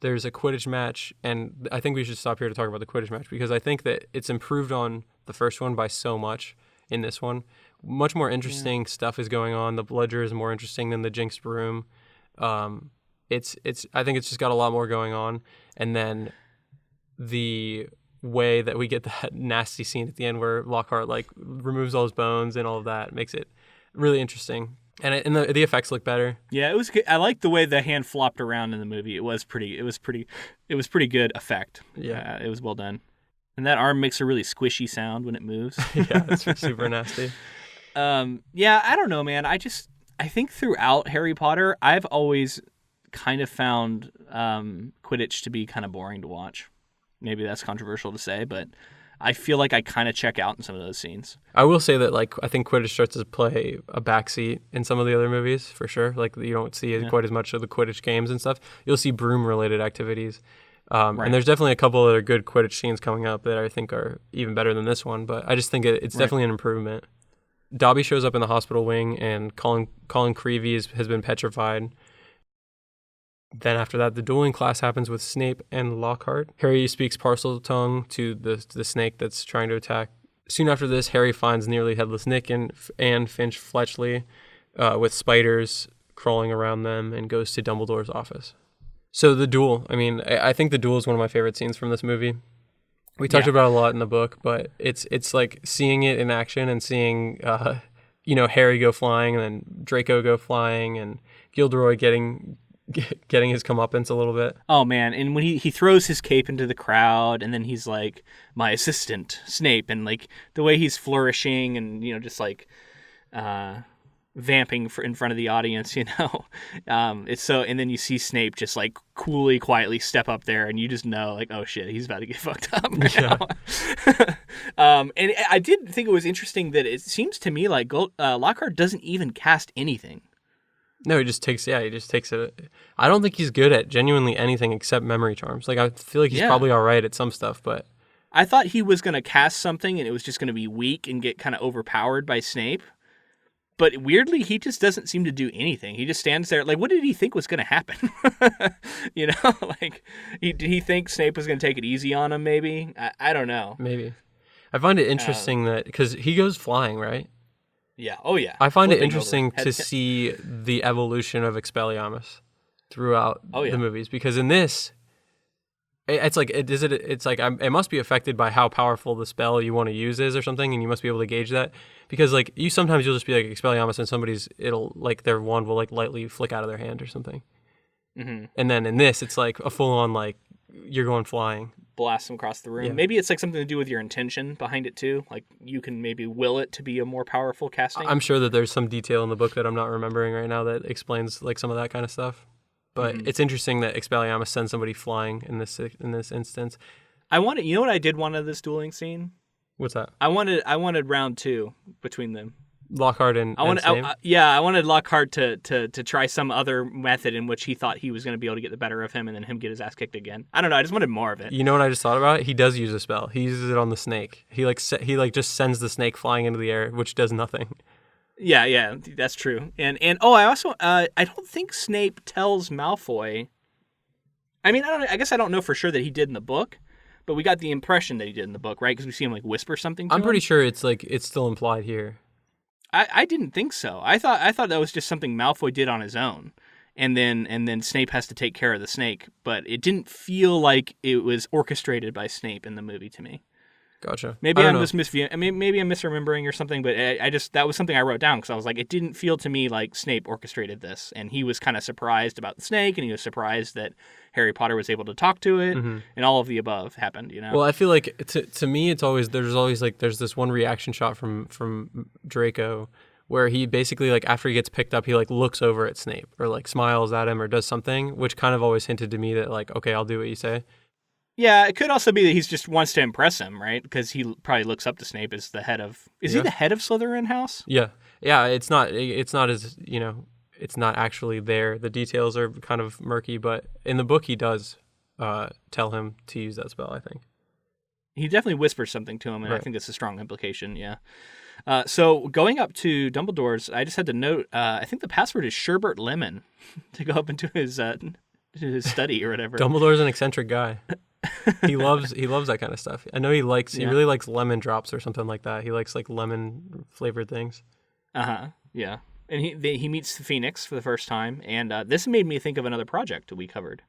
There's a Quidditch match, and I think we should stop here to talk about the Quidditch match, because I think that it's improved on the first one by so much in this one. Much more interesting stuff is going on. The bludger is more interesting than the Jinx broom. I think it's just got a lot more going on. And then the way that we get that nasty scene at the end where Lockhart like removes all his bones and all of that makes it really interesting. And the effects look better. Yeah, it was good. I liked the way the hand flopped around in the movie. It was pretty good effect. Yeah, it was well done. And that arm makes a really squishy sound when it moves. Yeah, it's super nasty. Yeah, I don't know, man. I think throughout Harry Potter, I've always kind of found Quidditch to be kind of boring to watch. Maybe that's controversial to say, but I feel like I kind of check out in some of those scenes. I will say that, like, I think Quidditch starts to play a backseat in some of the other movies, for sure. Like, you don't see quite as much of the Quidditch games and stuff. You'll see broom-related activities. Right. And there's definitely a couple other good Quidditch scenes coming up that I think are even better than this one, but I just think it's definitely an improvement. Dobby shows up in the hospital wing, and Colin Creevey has been petrified. Then after that, the dueling class happens with Snape and Lockhart. Harry speaks Parseltongue to the snake that's trying to attack. Soon after this, Harry finds nearly headless Nick and Finch Fletchley with spiders crawling around them and goes to Dumbledore's office. So the duel, I mean, I think the duel is one of my favorite scenes from this movie. We talked about it a lot in the book, but it's like seeing it in action and seeing, Harry go flying and then Draco go flying and Gilderoy getting his comeuppance a little bit. Oh, man. And when he throws his cape into the crowd and then he's like, my assistant, Snape, and like the way he's flourishing and, just like vamping in front of the audience, it's so, and then you see Snape just like coolly, quietly step up there and you just know like, oh shit, he's about to get fucked up right now. And I did think it was interesting that it seems to me like Lockhart doesn't even cast anything. No, he just takes it. I don't think he's good at genuinely anything except memory charms. Like, I feel like he's probably all right at some stuff, but I thought he was going to cast something and it was just going to be weak and get kind of overpowered by Snape. But weirdly, he just doesn't seem to do anything. He just stands there. Like, what did he think was going to happen? Like, did he think Snape was going to take it easy on him, maybe? I don't know. Maybe. I find it interesting that, because he goes flying, right? Yeah. Oh, yeah. I find it interesting to see the evolution of Expelliarmus throughout the movies, because in this, it must be affected by how powerful the spell you want to use is or something, and you must be able to gauge that, because like you'll just be like Expelliarmus and it'll like their wand will like lightly flick out of their hand or something, and then in this it's like a full on like you're going flying, blast them across the room. Yeah. Maybe it's like something to do with your intention behind it too. Like you can maybe will it to be a more powerful casting. I'm sure that there's some detail in the book that I'm not remembering right now that explains like some of that kind of stuff. But it's interesting that Expelliarmus sends somebody flying in this instance. You know what I did want of this dueling scene? What's that? I wanted round 2 between them. Lockhart and Snape? I wanted Lockhart to try some other method in which he thought he was going to be able to get the better of him and then him get his ass kicked again. I don't know. I just wanted more of it. You know what I just thought about? He does use a spell. He uses it on the snake. He just sends the snake flying into the air, which does nothing. Yeah, that's true. And I also I don't think Snape tells Malfoy. I mean, I guess I don't know for sure that he did in the book, but we got the impression that he did in the book, right? Because we see him like whisper something to him. I'm pretty sure it's still implied here. I didn't think so. I thought that was just something Malfoy did on his own, and then Snape has to take care of the snake. But it didn't feel like it was orchestrated by Snape in the movie to me. Gotcha. Maybe I'm just misviewing. I mean, maybe I'm misremembering or something. But that was something I wrote down because I was like, it didn't feel to me like Snape orchestrated this, and he was kind of surprised about the snake, and he was surprised that Harry Potter was able to talk to it, and all of the above happened. Well, I feel like to me, there's always like there's this one reaction shot from Draco where he basically like after he gets picked up, he like looks over at Snape or like smiles at him or does something, which kind of always hinted to me that like, okay, I'll do what you say. Yeah, it could also be that he just wants to impress him, right? Because he probably looks up to Snape as the head of. Is he the head of Slytherin House? Yeah. It's not as it's not actually there. The details are kind of murky, but in the book he does tell him to use that spell. I think he definitely whispers something to him, and I think that's a strong implication. Yeah. So going up to Dumbledore's, I just had to note. I think the password is Sherbert Lemon to go up into his study or whatever. Dumbledore's an eccentric guy. he loves that kind of stuff. I know he really likes lemon drops or something like that. He likes like lemon flavored things. Yeah. And he meets the Phoenix for the first time, and this made me think of another project that we covered.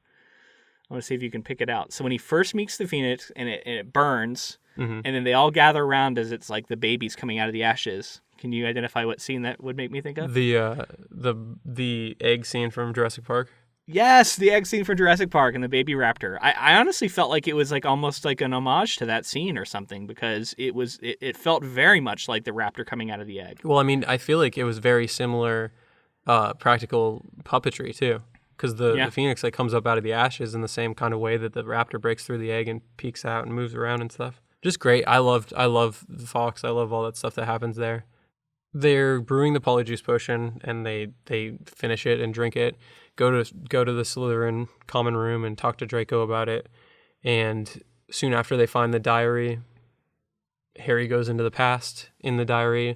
I want to see if you can pick it out. So when he first meets the Phoenix and it burns, and then they all gather around as it's like the baby's coming out of the ashes. Can you identify what scene that would make me think of? The egg scene from Jurassic Park. Yes, the egg scene from Jurassic Park and the baby raptor. I honestly felt like it was like almost like an homage to that scene or something because it felt very much like the raptor coming out of the egg. Well, I mean, I feel like it was very similar practical puppetry too, because the Phoenix like comes up out of the ashes in the same kind of way that the raptor breaks through the egg and peeks out and moves around and stuff. Just great. I love the Fox. I love all that stuff that happens there. They're brewing the polyjuice potion and they finish it and drink it. Go to the Slytherin common room and talk to Draco about it. And soon after they find the diary, Harry goes into the past in the diary,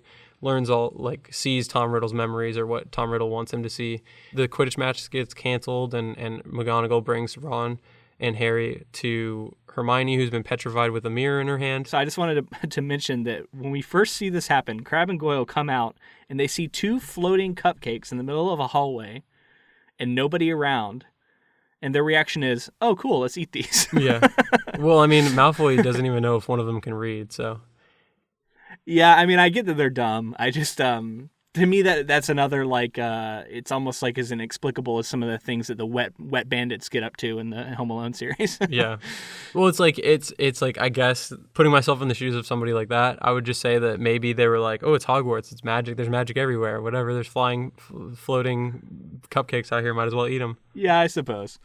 sees Tom Riddle's memories or what Tom Riddle wants him to see. The Quidditch match gets canceled and McGonagall brings Ron and Harry to Hermione, who's been petrified with a mirror in her hand. So I just wanted to mention that when we first see this happen, Crabbe and Goyle come out and they see 2 floating cupcakes in the middle of a hallway and nobody around. and their reaction is, "Oh, cool, let's eat these." Yeah. Well, I mean, Malfoy doesn't even know if one of them can read, so. Yeah, I mean, I get that they're dumb. I just, to me, that's another, like, it's almost like as inexplicable as some of the things that the wet bandits get up to in the Home Alone series. Yeah. Well, it's like, I guess, putting myself in the shoes of somebody like that, I would just say that maybe they were like, oh, it's Hogwarts, it's magic, there's magic everywhere, whatever, there's floating cupcakes out here, might as well eat them. Yeah, I suppose.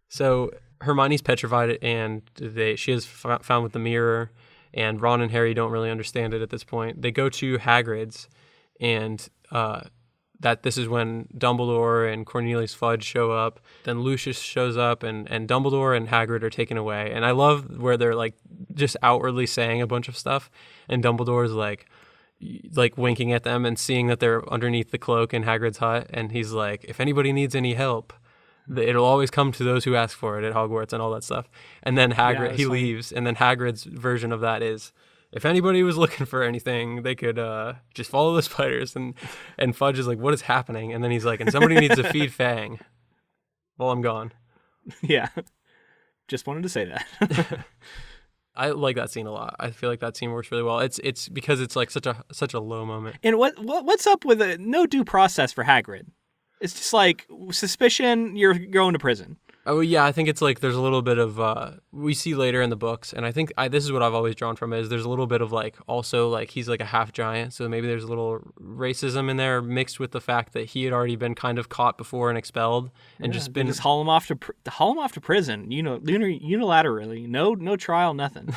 So Hermione's petrified, and she is found with the mirror, and Ron and Harry don't really understand it at this point. They go to Hagrid's, and that this is when Dumbledore and Cornelius Fudge show up. Then Lucius shows up, and Dumbledore and Hagrid are taken away. And I love where they're like just outwardly saying a bunch of stuff, and Dumbledore's like winking at them and seeing that they're underneath the cloak in Hagrid's hut, and he's like, if anybody needs any help, it'll always come to those who ask for it at Hogwarts and all that stuff. And then Hagrid, he leaves, and then Hagrid's version of that is, if anybody was looking for anything, they could just follow the spiders. And Fudge is like, what is happening? And then he's like, and somebody needs to feed Fang while I'm gone. Yeah. Just wanted to say that. I like that scene a lot. I feel like that scene works really well. It's because it's like such a low moment. And what's up with no due process for Hagrid? It's just like suspicion, you're going to prison. Oh, yeah, I think it's like there's a little bit of, we see later in the books, and I think this is what I've always drawn from is there's a little bit of like, also like he's like a half giant, so maybe there's a little racism in there mixed with the fact that he had already been kind of caught before and expelled and just been... Just haul him off to prison, unilaterally, no trial, nothing.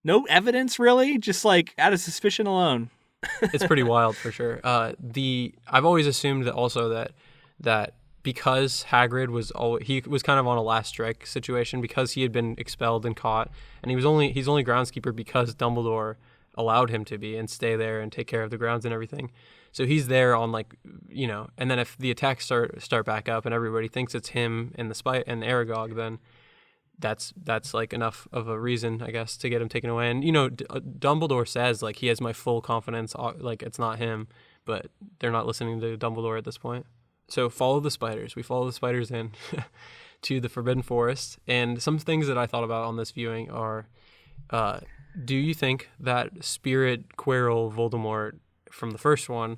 No evidence, really, just like out of suspicion alone. It's pretty wild for sure. I've always assumed that also that because Hagrid was kind of on a last strike situation because he had been expelled and caught, and he's only groundskeeper because Dumbledore allowed him to be and stay there and take care of the grounds and everything. So he's there on like, and then if the attacks start back up and everybody thinks it's him and and Aragog, then that's like enough of a reason, I guess, to get him taken away. And Dumbledore says like he has my full confidence, like it's not him, but they're not listening to Dumbledore at this point. So follow the spiders. We follow the spiders in to the Forbidden Forest. And some things that I thought about on this viewing are, do you think that Spirit Quirrell Voldemort from the first one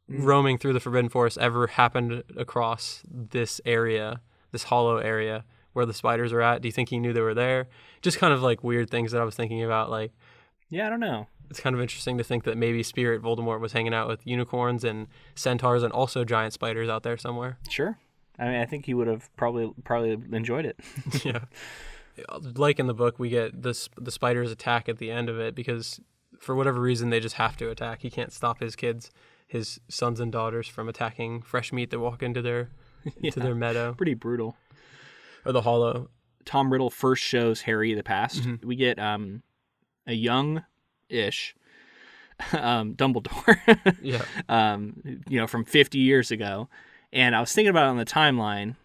roaming through the Forbidden Forest ever happened across this area, this hollow area where the spiders are at? Do you think he knew they were there? Just kind of like weird things that I was thinking about. Like, yeah, I don't know. It's kind of interesting to think that maybe Spirit Voldemort was hanging out with unicorns and centaurs and also giant spiders out there somewhere. Sure. I mean, I think he would have probably enjoyed it. Yeah. Like in the book, we get the spiders attack at the end of it because for whatever reason, they just have to attack. He can't stop his sons and daughters from attacking fresh meat that walk into their meadow. Pretty brutal. Or the hollow. Tom Riddle first shows Harry the past. Mm-hmm. We get a young-ish Dumbledore. Yeah. From 50 years ago. And I was thinking about it on the timeline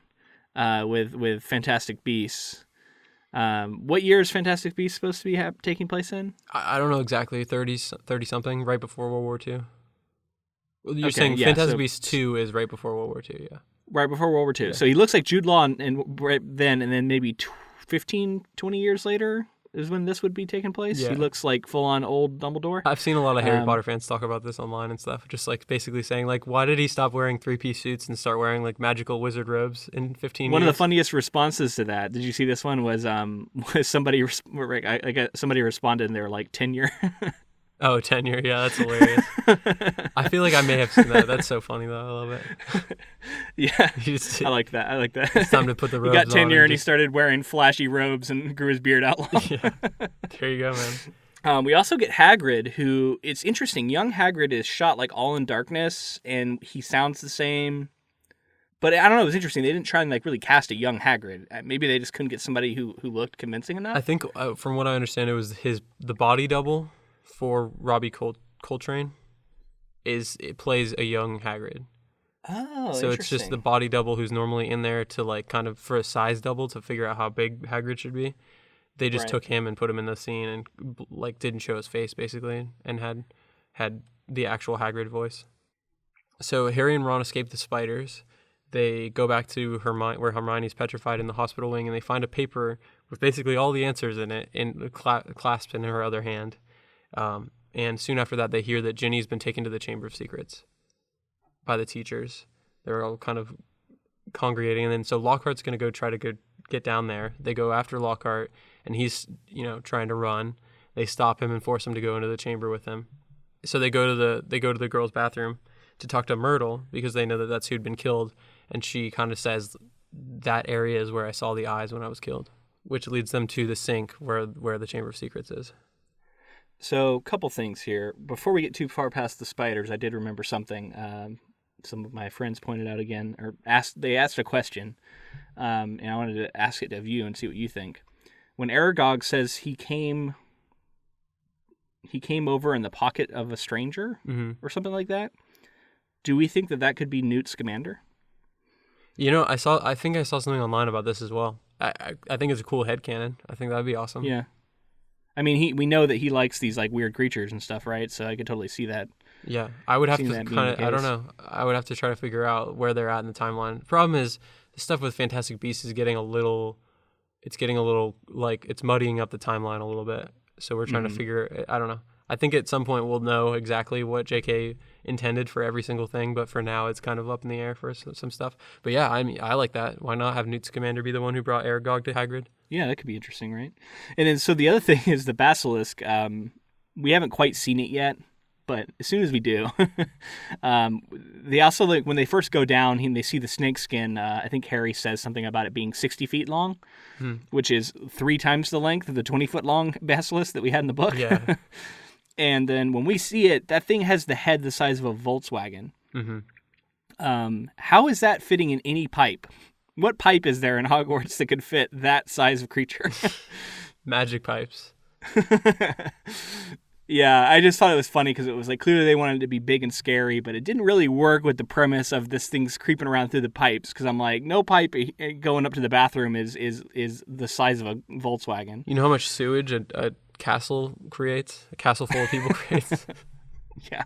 with Fantastic Beasts. What year is Fantastic Beasts supposed to be taking place in? I don't know exactly. 30-something, right before World War II. Well, you're saying Fantastic Beasts 2 is right before World War II, yeah. Right before World War II. Yeah. So he looks like Jude Law then, and then maybe 15, 20 years later is when this would be taking place. Yeah. He looks like full-on old Dumbledore. I've seen a lot of Harry Potter fans talk about this online and stuff, just like basically saying like, why did he stop wearing three-piece suits and start wearing like magical wizard robes in 15 years? One of the funniest responses to that, did you see this one, was somebody responded and they were like, tenure. Oh, tenure. Yeah, that's hilarious. I feel like I may have seen that. That's so funny, though. I love it. Yeah, I like that. It's time to put the robes on. He got tenure and he started wearing flashy robes and grew his beard out long. Yeah. There you go, man. We also get Hagrid, who, it's interesting. Young Hagrid is shot like all in darkness, and he sounds the same. But I don't know. It was interesting. They didn't try and like really cast a young Hagrid. Maybe they just couldn't get somebody who looked convincing enough. I think, from what I understand, it was the body double for Robbie Coltrane it plays a young Hagrid. Oh, so it's just the body double who's normally in there to like kind of for a size double to figure out how big Hagrid should be. They just took him and put him in the scene and like didn't show his face basically and had the actual Hagrid voice. So Harry and Ron escape the spiders. they go back to where Hermione's petrified in the hospital wing, and they find a paper with basically all the answers in it, clasped in her other hand. And soon after that, they hear that Ginny's been taken to the Chamber of Secrets by the teachers. They're all kind of congregating, and then so Lockhart's going to try to get down there. They go after Lockhart, and he's trying to run. They stop him and force him to go into the chamber with him. So they go to the girls' bathroom to talk to Myrtle because they know that that's who'd been killed, and she kind of says that area is where I saw the eyes when I was killed, which leads them to the sink where the Chamber of Secrets is. So, a couple things here. Before we get too far past the spiders, I did remember something. Some of my friends pointed out again, or they asked a question, and I wanted to ask it of you and see what you think. When Aragog says he came over in the pocket of a stranger, or something like that, do we think that could be Newt Scamander? I think I saw something online about this as well. I think it's a cool headcanon. I think that'd be awesome. Yeah. I mean, we know that he likes these like weird creatures and stuff, right? So I could totally see that. Yeah, I would have to I don't know. I would have to try to figure out where they're at in the timeline. The problem is the stuff with Fantastic Beasts is getting a little like it's muddying up the timeline a little bit. So we're trying to figure. I don't know. I think at some point we'll know exactly what J.K. intended for every single thing, but for now it's kind of up in the air for some stuff. But yeah, I mean, I like that. Why not have Newt Scamander be the one who brought Aragog to Hagrid? Yeah, that could be interesting, right? And then so the other thing is the basilisk. We haven't quite seen it yet, but as soon as we do, they also like when they first go down and they see the snake skin. I think Harry says something about it being 60 feet long, which is 3 times the length of the 20-foot long basilisk that we had in the book. Yeah. And then when we see it, that thing has the head the size of a Volkswagen. How is that fitting in any pipe? What pipe is there in Hogwarts that could fit that size of creature? Magic pipes. Yeah, I just thought it was funny because it was like clearly they wanted it to be big and scary, but it didn't really work with the premise of this thing's creeping around through the pipes. Because I'm like, no pipe going up to the bathroom is the size of a Volkswagen. You know how much sewage a castle creates? A castle full of people creates? Yeah.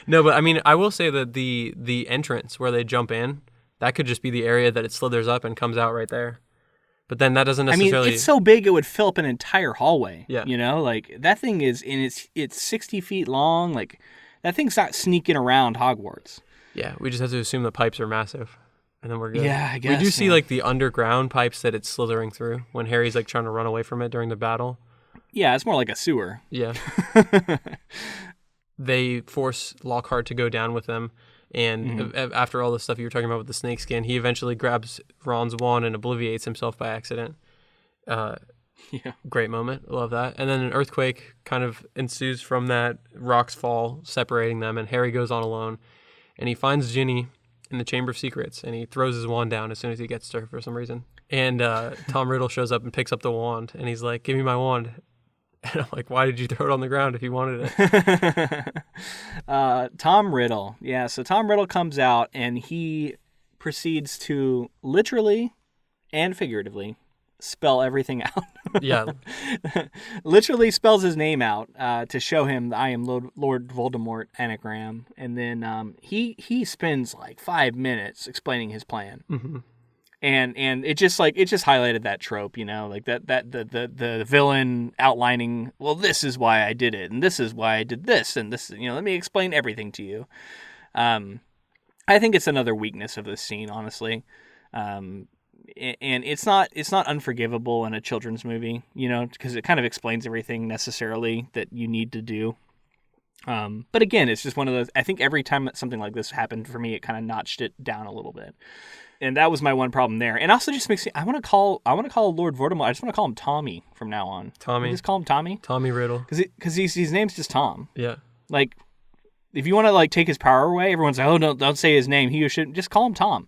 No, but I mean, I will say that the entrance where they jump in, that could just be the area that it slithers up and comes out right there. But then that doesn't necessarily... I mean, it's so big it would fill up an entire hallway. Yeah. You know, like that thing is, and it's 60 feet long. Like that thing's not sneaking around Hogwarts. Yeah, we just have to assume the pipes are massive, and then we're good. Yeah, I guess. We do see like the underground pipes that it's slithering through when Harry's like trying to run away from it during the battle. Yeah, it's more like a sewer. Yeah. They force Lockhart to go down with them. And after all the stuff you were talking about with the snake skin, he eventually grabs Ron's wand and obliviates himself by accident. Yeah. Great moment. Love that. And then an earthquake kind of ensues from that. Rocks fall, separating them, and Harry goes on alone. And he finds Ginny in the Chamber of Secrets, and he throws his wand down as soon as he gets to her for some reason. And Tom Riddle shows up and picks up the wand, and he's like, "Give me my wand." And I'm like, why did you throw it on the ground if you wanted it? Tom Riddle. Yeah, so Tom Riddle comes out and he proceeds to literally and figuratively spell everything out. Yeah. Literally spells his name out to show him I am Lord Voldemort anagram. And then he spends like 5 minutes explaining his plan. Mm-hmm. And it just highlighted that trope, you know, like that the villain outlining, well, this is why I did it, and this is why I did this, and this, you know, let me explain everything to you. I think it's another weakness of this scene, honestly. And it's not unforgivable in a children's movie, you know, because it kind of explains everything necessarily that you need to do. But again, it's just one of those. I think every time that something like this happened for me, it kind of notched it down a little bit. And that was my one problem there. And also just makes me, I want to call Lord Voldemort, I just want to call him Tommy from now on. Tommy. Just call him Tommy? Tommy Riddle. Because his name's just Tom. Yeah. Like, if you want to, like, take his power away, everyone's like, oh, don't say his name. He should just call him Tom.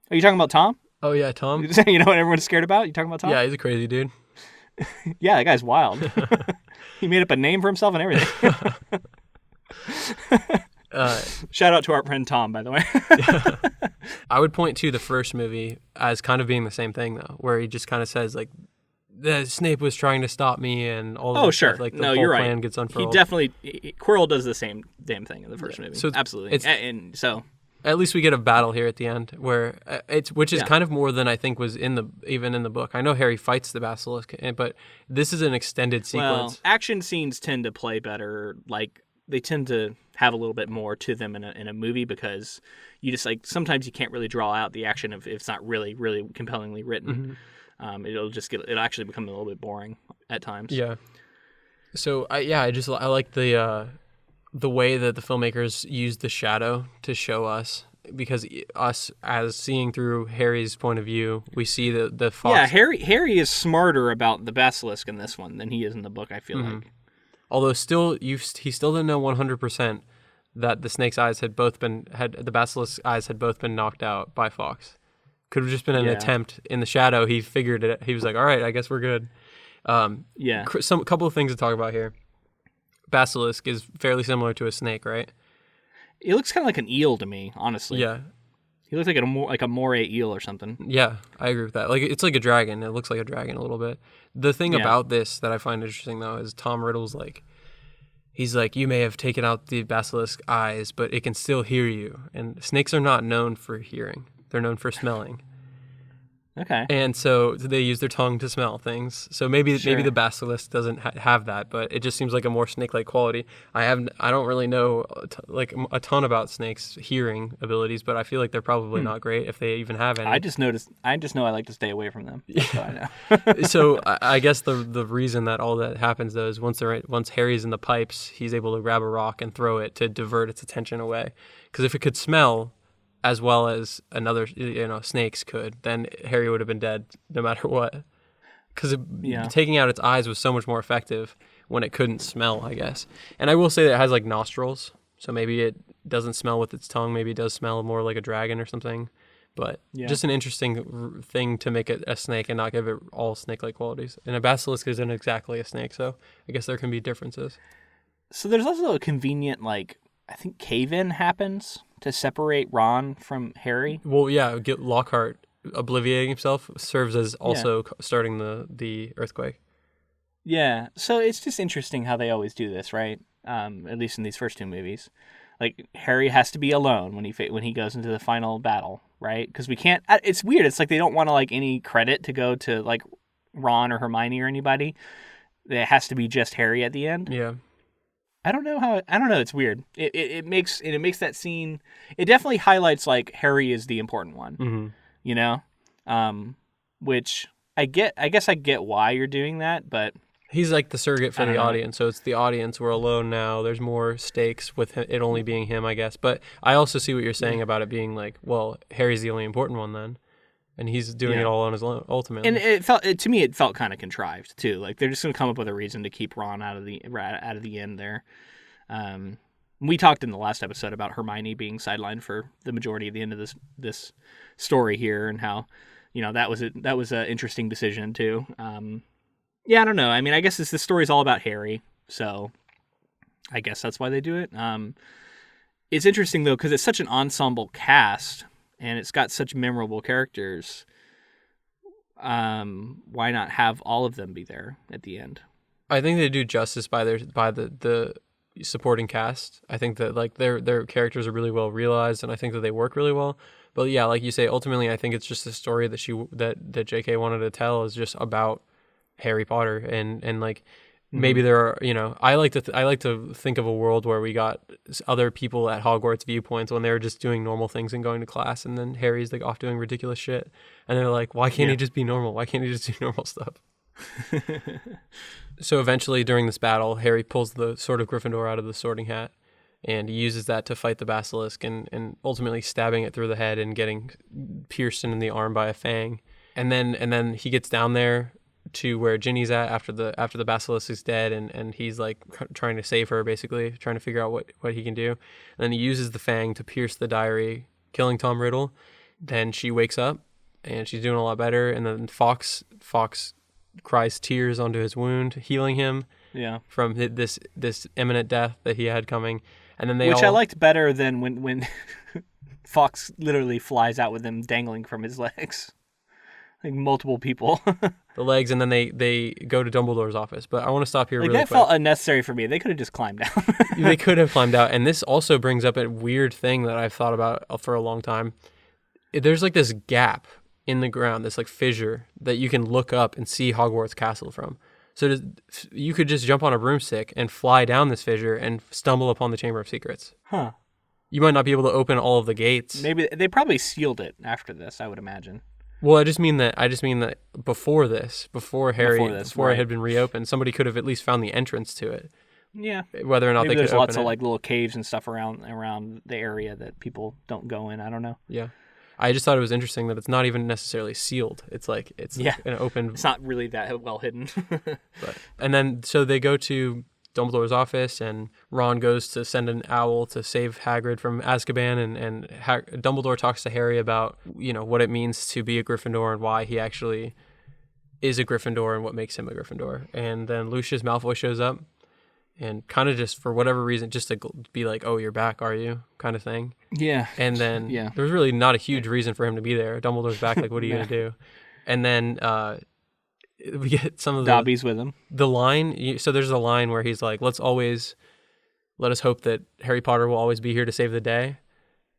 Are you talking about Tom? Oh, yeah, Tom. You know what everyone's scared about? You talking about Tom? Yeah, he's a crazy dude. Yeah, that guy's wild. He made up a name for himself and everything. Shout out to our friend Tom, by the way. I would point to the first movie as kind of being the same thing, though, where he just kind of says, like, the Snape was trying to stop me and all that sure. stuff. Like, the no, whole you're plan right. gets unfurled. Quirrell does the same damn thing in the first movie. So absolutely. And so... at least we get a battle here at the end where which is Yeah. kind of more than I think was even in the book. I know Harry fights the basilisk, but this is an extended Well, sequence. action scenes tend to play better. Like they tend to have a little bit more to them in a movie because you just like sometimes you can't really draw out the action if it's not really really compellingly written. It'll actually become a little bit boring at times. Yeah. So I like the way that the filmmakers used the shadow to show us, because us as seeing through Harry's point of view, we see the fox. Yeah, Harry is smarter about the basilisk in this one than he is in the book, I feel like. Although still he still didn't know 100% that the snake's eyes the basilisk's eyes had both been knocked out by Fawkes. Could have just been an attempt in the shadow. He figured it. He was like, all right, I guess we're good. A couple of things to talk about here. Basilisk is fairly similar to a snake, right? It looks kind of like an eel to me, honestly. Yeah. He looks like a moray eel or something. Yeah, I agree with that. Like it's like a dragon. It looks like a dragon a little bit. The thing about this that I find interesting though is Tom Riddle's like, he's like, you may have taken out the basilisk eyes, but it can still hear you. And snakes are not known for hearing. They're known for smelling. Okay. And so they use their tongue to smell things. So maybe the basilisk doesn't have that, but it just seems like a more snake-like quality. I don't really know a ton about snakes' hearing abilities, but I feel like they're probably not great if they even have any. I just know I like to stay away from them. That's what I know. So I guess the reason that all that happens though is once Harry's in the pipes, he's able to grab a rock and throw it to divert its attention away. Because if it could smell as well as another, snakes could, then Harry would have been dead no matter what. Because taking out its eyes was so much more effective when it couldn't smell, I guess. And I will say that it has like nostrils, so maybe it doesn't smell with its tongue. Maybe it does smell more like a dragon or something. But just an interesting thing to make it a snake and not give it all snake-like qualities. And a basilisk isn't exactly a snake, so I guess there can be differences. So there's also a convenient, like, I think cave-in happens to separate Ron from Harry. Well, yeah, Lockhart obliviating himself serves as also starting the earthquake. Yeah, so it's just interesting how they always do this, right? At least in these first two movies. Like, Harry has to be alone when he goes into the final battle, right? Because we can't... It's weird. It's like they don't want to, like, any credit to go to, like, Ron or Hermione or anybody. It has to be just Harry at the end. Yeah. I don't know. It's weird. It makes that scene. It definitely highlights like Harry is the important one. Which I get. I guess I get why you're doing that, but he's like the surrogate for the know. audience. So it's the audience. We're alone now. There's more stakes with it only being him, I guess. But I also see what you're saying about it being like, well, Harry's the only important one then. And he's doing it all on his own, ultimately. And to me, it felt kind of contrived too. Like they're just going to come up with a reason to keep Ron out of the end there. We talked in the last episode about Hermione being sidelined for the majority of the end of this story here, and how that was an interesting decision too. I don't know. I mean, I guess this story's all about Harry, so I guess that's why they do it. It's interesting though because it's such an ensemble cast. And it's got such memorable characters. Why not have all of them be there at the end? I think they do justice by the supporting cast. I think that like their characters are really well realized, and I think that they work really well. But yeah, like you say, ultimately, I think it's just a story that J.K. wanted to tell is just about Harry Potter, and like. Maybe there are, I like to think of a world where we got other people at Hogwarts viewpoints when they were just doing normal things and going to class, and then Harry's like off doing ridiculous shit, and they're like, why can't he just be normal? Why can't he just do normal stuff? So eventually, during this battle, Harry pulls the Sword of Gryffindor out of the Sorting Hat, and he uses that to fight the basilisk, and ultimately stabbing it through the head and getting pierced in the arm by a fang, and then he gets down there to where Ginny's at after the basilisk is dead, and he's like trying to save her, basically trying to figure out what he can do. And then he uses the fang to pierce the diary, killing Tom Riddle. Then she wakes up and she's doing a lot better, and then Fawkes cries tears onto his wound, healing him from this imminent death that he had coming. And then I liked better than when Fawkes literally flies out with him dangling from his legs. Like multiple people. The legs, and then they go to Dumbledore's office. But I want to stop here Like really that quick. felt unnecessary for me. They could have just climbed down. They could have climbed out. And this also brings up a weird thing that I've thought about for a long time. There's like this gap in the ground, this like fissure that you can look up and see Hogwarts Castle from. So you could just jump on a broomstick and fly down this fissure and stumble upon the Chamber of Secrets. Huh. You might not be able to open all of the gates. Maybe they probably sealed it after this, I would imagine. Well, I just mean that before this, before it right. had been reopened, somebody could have at least found the entrance to it. Yeah. Whether or not Maybe they could there's open lots it. of like little caves and stuff around the area that people don't go in. I don't know. Yeah. I just thought it was interesting that it's not even necessarily sealed. It's like like an open. It's not really that well hidden. And then so they go to Dumbledore's office, and Ron goes to send an owl to save Hagrid from Azkaban, and Dumbledore talks to Harry about what it means to be a Gryffindor and why he actually is a Gryffindor and what makes him a Gryffindor. And then Lucius Malfoy shows up, and kind of just for whatever reason, just to be like, "Oh, you're back, are you?" kind of thing. Yeah. And then there was really not a huge reason for him to be there. Dumbledore's back, like, what are you gonna do? And then we get some of Dobby's with him. The line. So there's a line where he's like, let us hope that Harry Potter will always be here to save the day.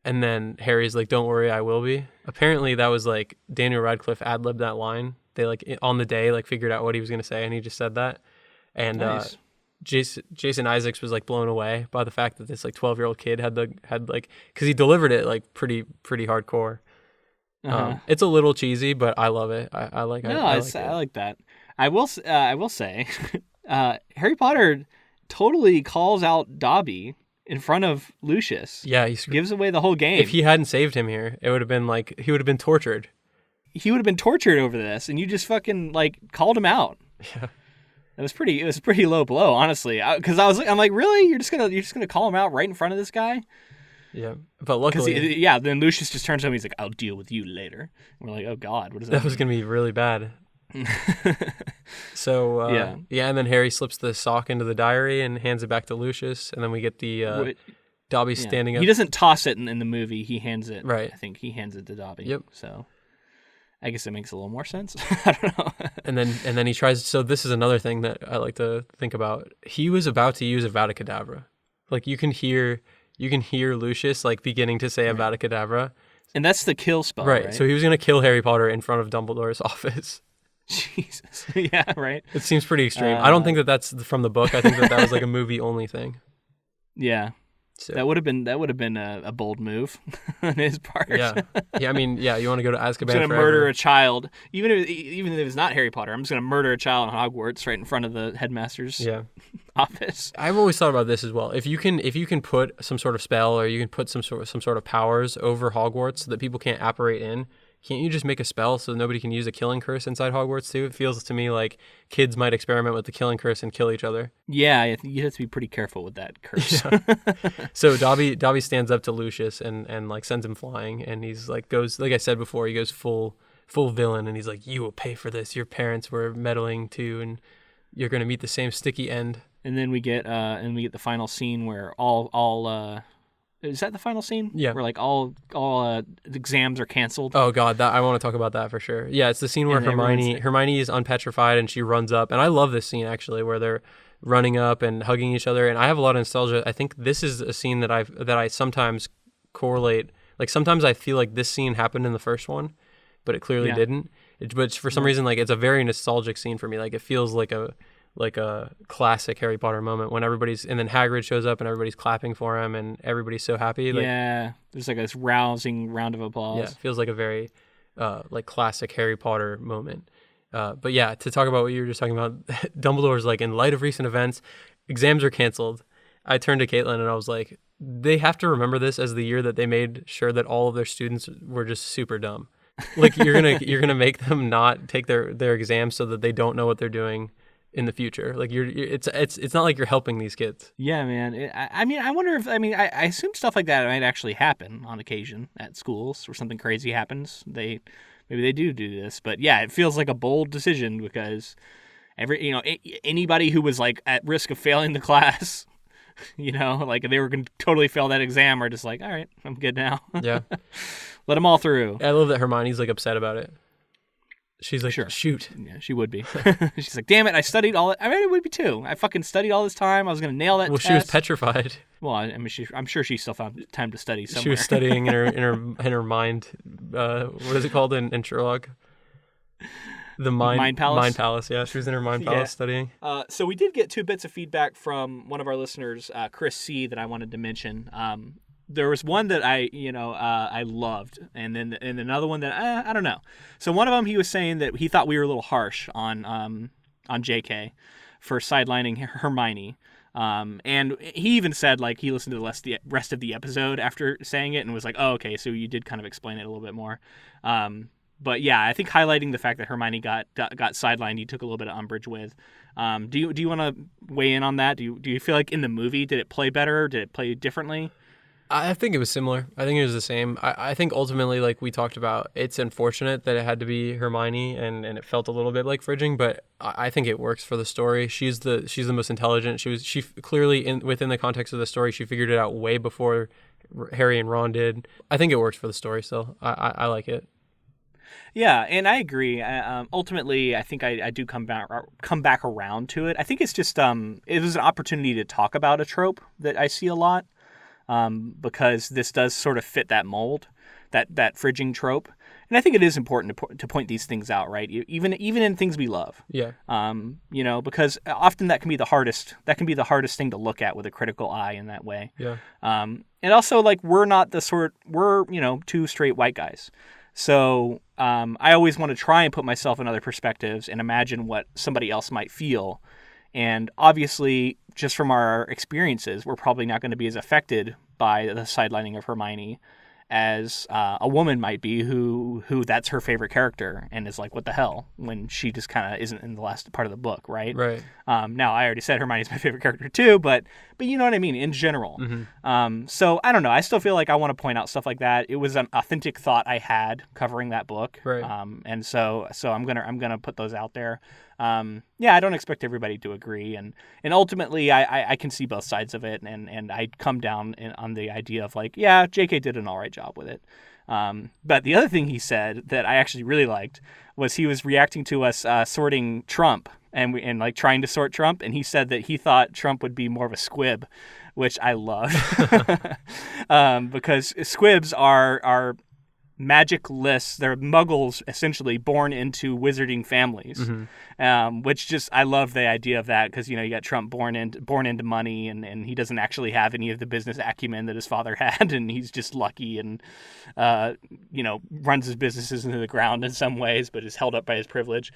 And then Harry's like, don't worry, I will be. Apparently that was like Daniel Radcliffe ad-libbed that line. They like on the day like figured out what he was gonna say, and he just said that. And nice. Jason Isaacs was like blown away by the fact that this like 12-year-old kid had like because he delivered it like pretty hardcore. It's a little cheesy, but I love it. I like it. I like that. I will say, Harry Potter totally calls out Dobby in front of Lucius. Yeah, he gives away the whole game. If he hadn't saved him here, it would have been like he would have been tortured. He would have been tortured over this, and you just fucking like called him out. Yeah. It was a pretty low blow, honestly. Because I'm like, really? You're just gonna call him out right in front of this guy? Yeah, but luckily, then Lucius just turns to him. He's like, "I'll deal with you later." And we're like, "Oh God, what is that?" That was gonna be really bad. So and then Harry slips the sock into the diary and hands it back to Lucius, and then we get the Dobby standing up. He doesn't toss it in the movie. He hands it. Right. I think he hands it to Dobby. Yep. So I guess it makes a little more sense. I don't know. And then he tries. So this is another thing that I like to think about. He was about to use Avada Kedavra. Like you can hear Lucius like beginning to say Avada Kedavra. And that's the kill spell, right? So he was going to kill Harry Potter in front of Dumbledore's office. Jesus. Yeah, right. It seems pretty extreme. I don't think that that's from the book. I think that was like a movie only thing. Yeah. So. That would have been a bold move on his part. Yeah. I mean, you want to go to Azkaban? I'm going to murder a child, even if it's not Harry Potter. I'm just going to murder a child in Hogwarts right in front of the headmaster's office. I've always thought about this as well. If you can put some sort of spell, or you can put some sort of powers over Hogwarts so that people can't operate in. Can't you just make a spell so nobody can use a killing curse inside Hogwarts too? It feels to me like kids might experiment with the killing curse and kill each other. Yeah, you have to be pretty careful with that curse. Yeah. So Dobby stands up to Lucius and like sends him flying, and he's like goes, like I said before, he goes full villain, and he's like, you will pay for this. Your parents were meddling too, and you're going to meet the same sticky end. And then we get the final scene where all is that the final scene? Yeah. Where like all exams are canceled. Oh God, I want to talk about that for sure. Yeah, it's the scene where Hermione is unpetrified and she runs up, and I love this scene actually, where they're running up and hugging each other, and I have a lot of nostalgia. I think this is a scene that I sometimes correlate. Like sometimes I feel like this scene happened in the first one, but it clearly didn't. But for some reason, like it's a very nostalgic scene for me. Like it feels like a classic Harry Potter moment when and then Hagrid shows up and everybody's clapping for him and everybody's so happy. Like, there's like this rousing round of applause. Yeah, it feels like a very like classic Harry Potter moment. But yeah, to talk about what you were just talking about, Dumbledore's like, in light of recent events, exams are canceled. I turned to Caitlin and I was like, they have to remember this as the year that they made sure that all of their students were just super dumb. Like you're gonna make them not take their exams so that they don't know what they're doing in the future. Like it's not like you're helping these kids. Yeah, man. I wonder if I assume stuff like that might actually happen on occasion at schools where something crazy happens. Maybe they do this, but yeah, it feels like a bold decision because anybody who was like at risk of failing the class, like if they were going to totally fail that exam, are just like, all right, I'm good now. Yeah. Let them all through. I love that Hermione's like upset about it. She's like, Sure. shoot. Yeah, she would be. She's like, damn it, I studied all it. I mean, it would be too. I fucking studied all this time. I was going to nail that test. She was petrified. Well, I mean, I'm sure she still found time to study somewhere. She was studying in her mind. What is it called in Sherlock? The Mind Palace? Mind Palace, yeah. She was in her Mind Palace studying. So we did get 2 bits of feedback from one of our listeners, Chris C., that I wanted to mention. There was one that I loved, and then another one that I don't know. So one of them, he was saying that he thought we were a little harsh on JK for sidelining Hermione. And he even said, like, he listened to the rest of the episode after saying it and was like, oh, okay, so you did kind of explain it a little bit more. But yeah, I think highlighting the fact that Hermione got sidelined, he took a little bit of umbrage with. Do you want to weigh in on that? Do you feel like in the movie, did it play better? Did it play differently? I think it was similar. I think it was the same. I think ultimately, like we talked about, it's unfortunate that it had to be Hermione and it felt a little bit like fridging, but I think it works for the story. She's the most intelligent. She clearly within the context of the story, she figured it out way before Harry and Ron did. I think it works for the story still. I like it. Yeah, and I agree. Ultimately, I think I do come back around to it. I think it's just it was an opportunity to talk about a trope that I see a lot, because this does sort of fit that mold, that fridging trope. And I think it is important to point these things out, right? Even in things we love. Yeah. Because often that can be the hardest thing to look at with a critical eye in that way. Yeah. And also, like, we're 2 straight white guys. So I always want to try and put myself in other perspectives and imagine what somebody else might feel. And obviously, just from our experiences, we're probably not going to be as affected by the sidelining of Hermione as a woman might be who that's her favorite character and is like, what the hell, when she just kind of isn't in the last part of the book, right? Right. Now, I already said Hermione's my favorite character too, but you know what I mean, in general. Mm-hmm. So I don't know. I still feel like I want to point out stuff like that. It was an authentic thought I had covering that book. Right. And so I'm gonna put those out there. I don't expect everybody to agree, and ultimately I can see both sides of it, and I come down on the idea of like, yeah, JK did an all right job with it. But the other thing he said that I actually really liked was he was reacting to us sorting Trump and like trying to sort Trump, and he said that he thought Trump would be more of a squib, which I love. Because squibs are magic lists. They're muggles essentially born into wizarding families. Mm-hmm. Which just, I love the idea of that, because you got Trump born into money, and he doesn't actually have any of the business acumen that his father had, and he's just lucky and runs his businesses into the ground in some ways, but is held up by his privilege.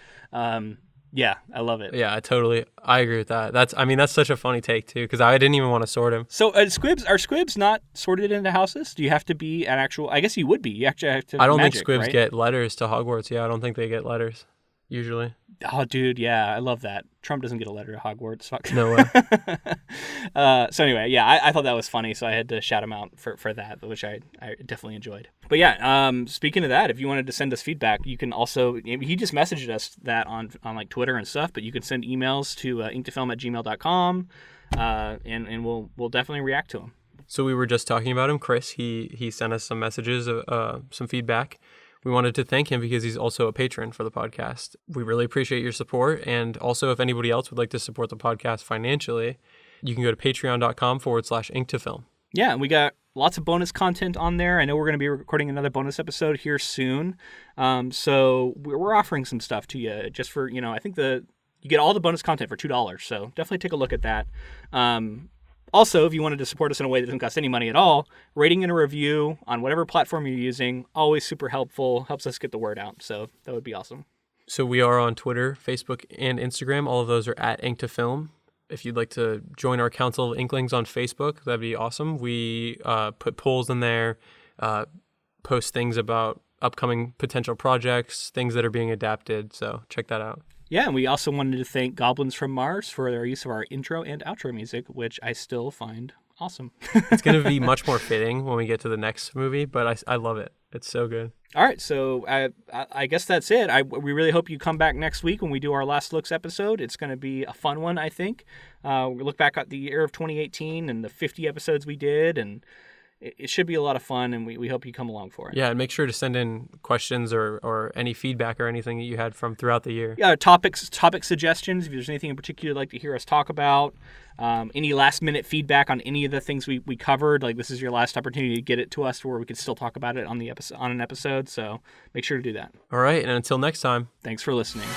Yeah, I love it. Yeah, I agree with that. That's such a funny take too, because I didn't even want to sort him. So are squibs not sorted into houses? Do you have to be an actual? I guess you would be. You actually have to. I don't magic, think squibs right? get letters to Hogwarts. Yeah, I don't think they get letters usually. Oh, dude, yeah, I love that. Trump doesn't get a letter to Hogwarts. Fuck. No way. So anyway, yeah, I thought that was funny, so I had to shout him out for that, which I definitely enjoyed. But yeah, speaking of that, if you wanted to send us feedback, you can also, he just messaged us that on like Twitter and stuff, but you can send emails to inktofilm@gmail.com, and we'll definitely react to them. So we were just talking about him, Chris. He sent us some messages, some feedback. We wanted to thank him because he's also a patron for the podcast. We really appreciate your support. And also, if anybody else would like to support the podcast financially, you can go to patreon.com/inktofilm. Yeah, and we got lots of bonus content on there. I know we're going to be recording another bonus episode here soon. So we're offering some stuff to you just for, I think you get all the bonus content for $2. So definitely take a look at that. Also, if you wanted to support us in a way that doesn't cost any money at all, rating and a review on whatever platform you're using, always super helpful, helps us get the word out. So that would be awesome. So we are on Twitter, Facebook, and Instagram. All of those are @inktofilm. If you'd like to join our Council of Inklings on Facebook, that'd be awesome. We put polls in there, post things about upcoming potential projects, things that are being adapted. So check that out. Yeah, and we also wanted to thank Goblins from Mars for their use of our intro and outro music, which I still find awesome. It's going to be much more fitting when we get to the next movie, but I love it. It's so good. All right, so I guess that's it. We really hope you come back next week when we do our Last Looks episode. It's going to be a fun one, I think. We look back at the year of 2018 and the 50 episodes we did, and it should be a lot of fun, and we hope you come along for it. Yeah, and make sure to send in questions or any feedback or anything that you had from throughout the year. Yeah, topic suggestions. If there's anything in particular you'd like to hear us talk about, any last-minute feedback on any of the things we covered, like this is your last opportunity to get it to us where we could still talk about it on an episode. So make sure to do that. All right, and until next time. Thanks for listening.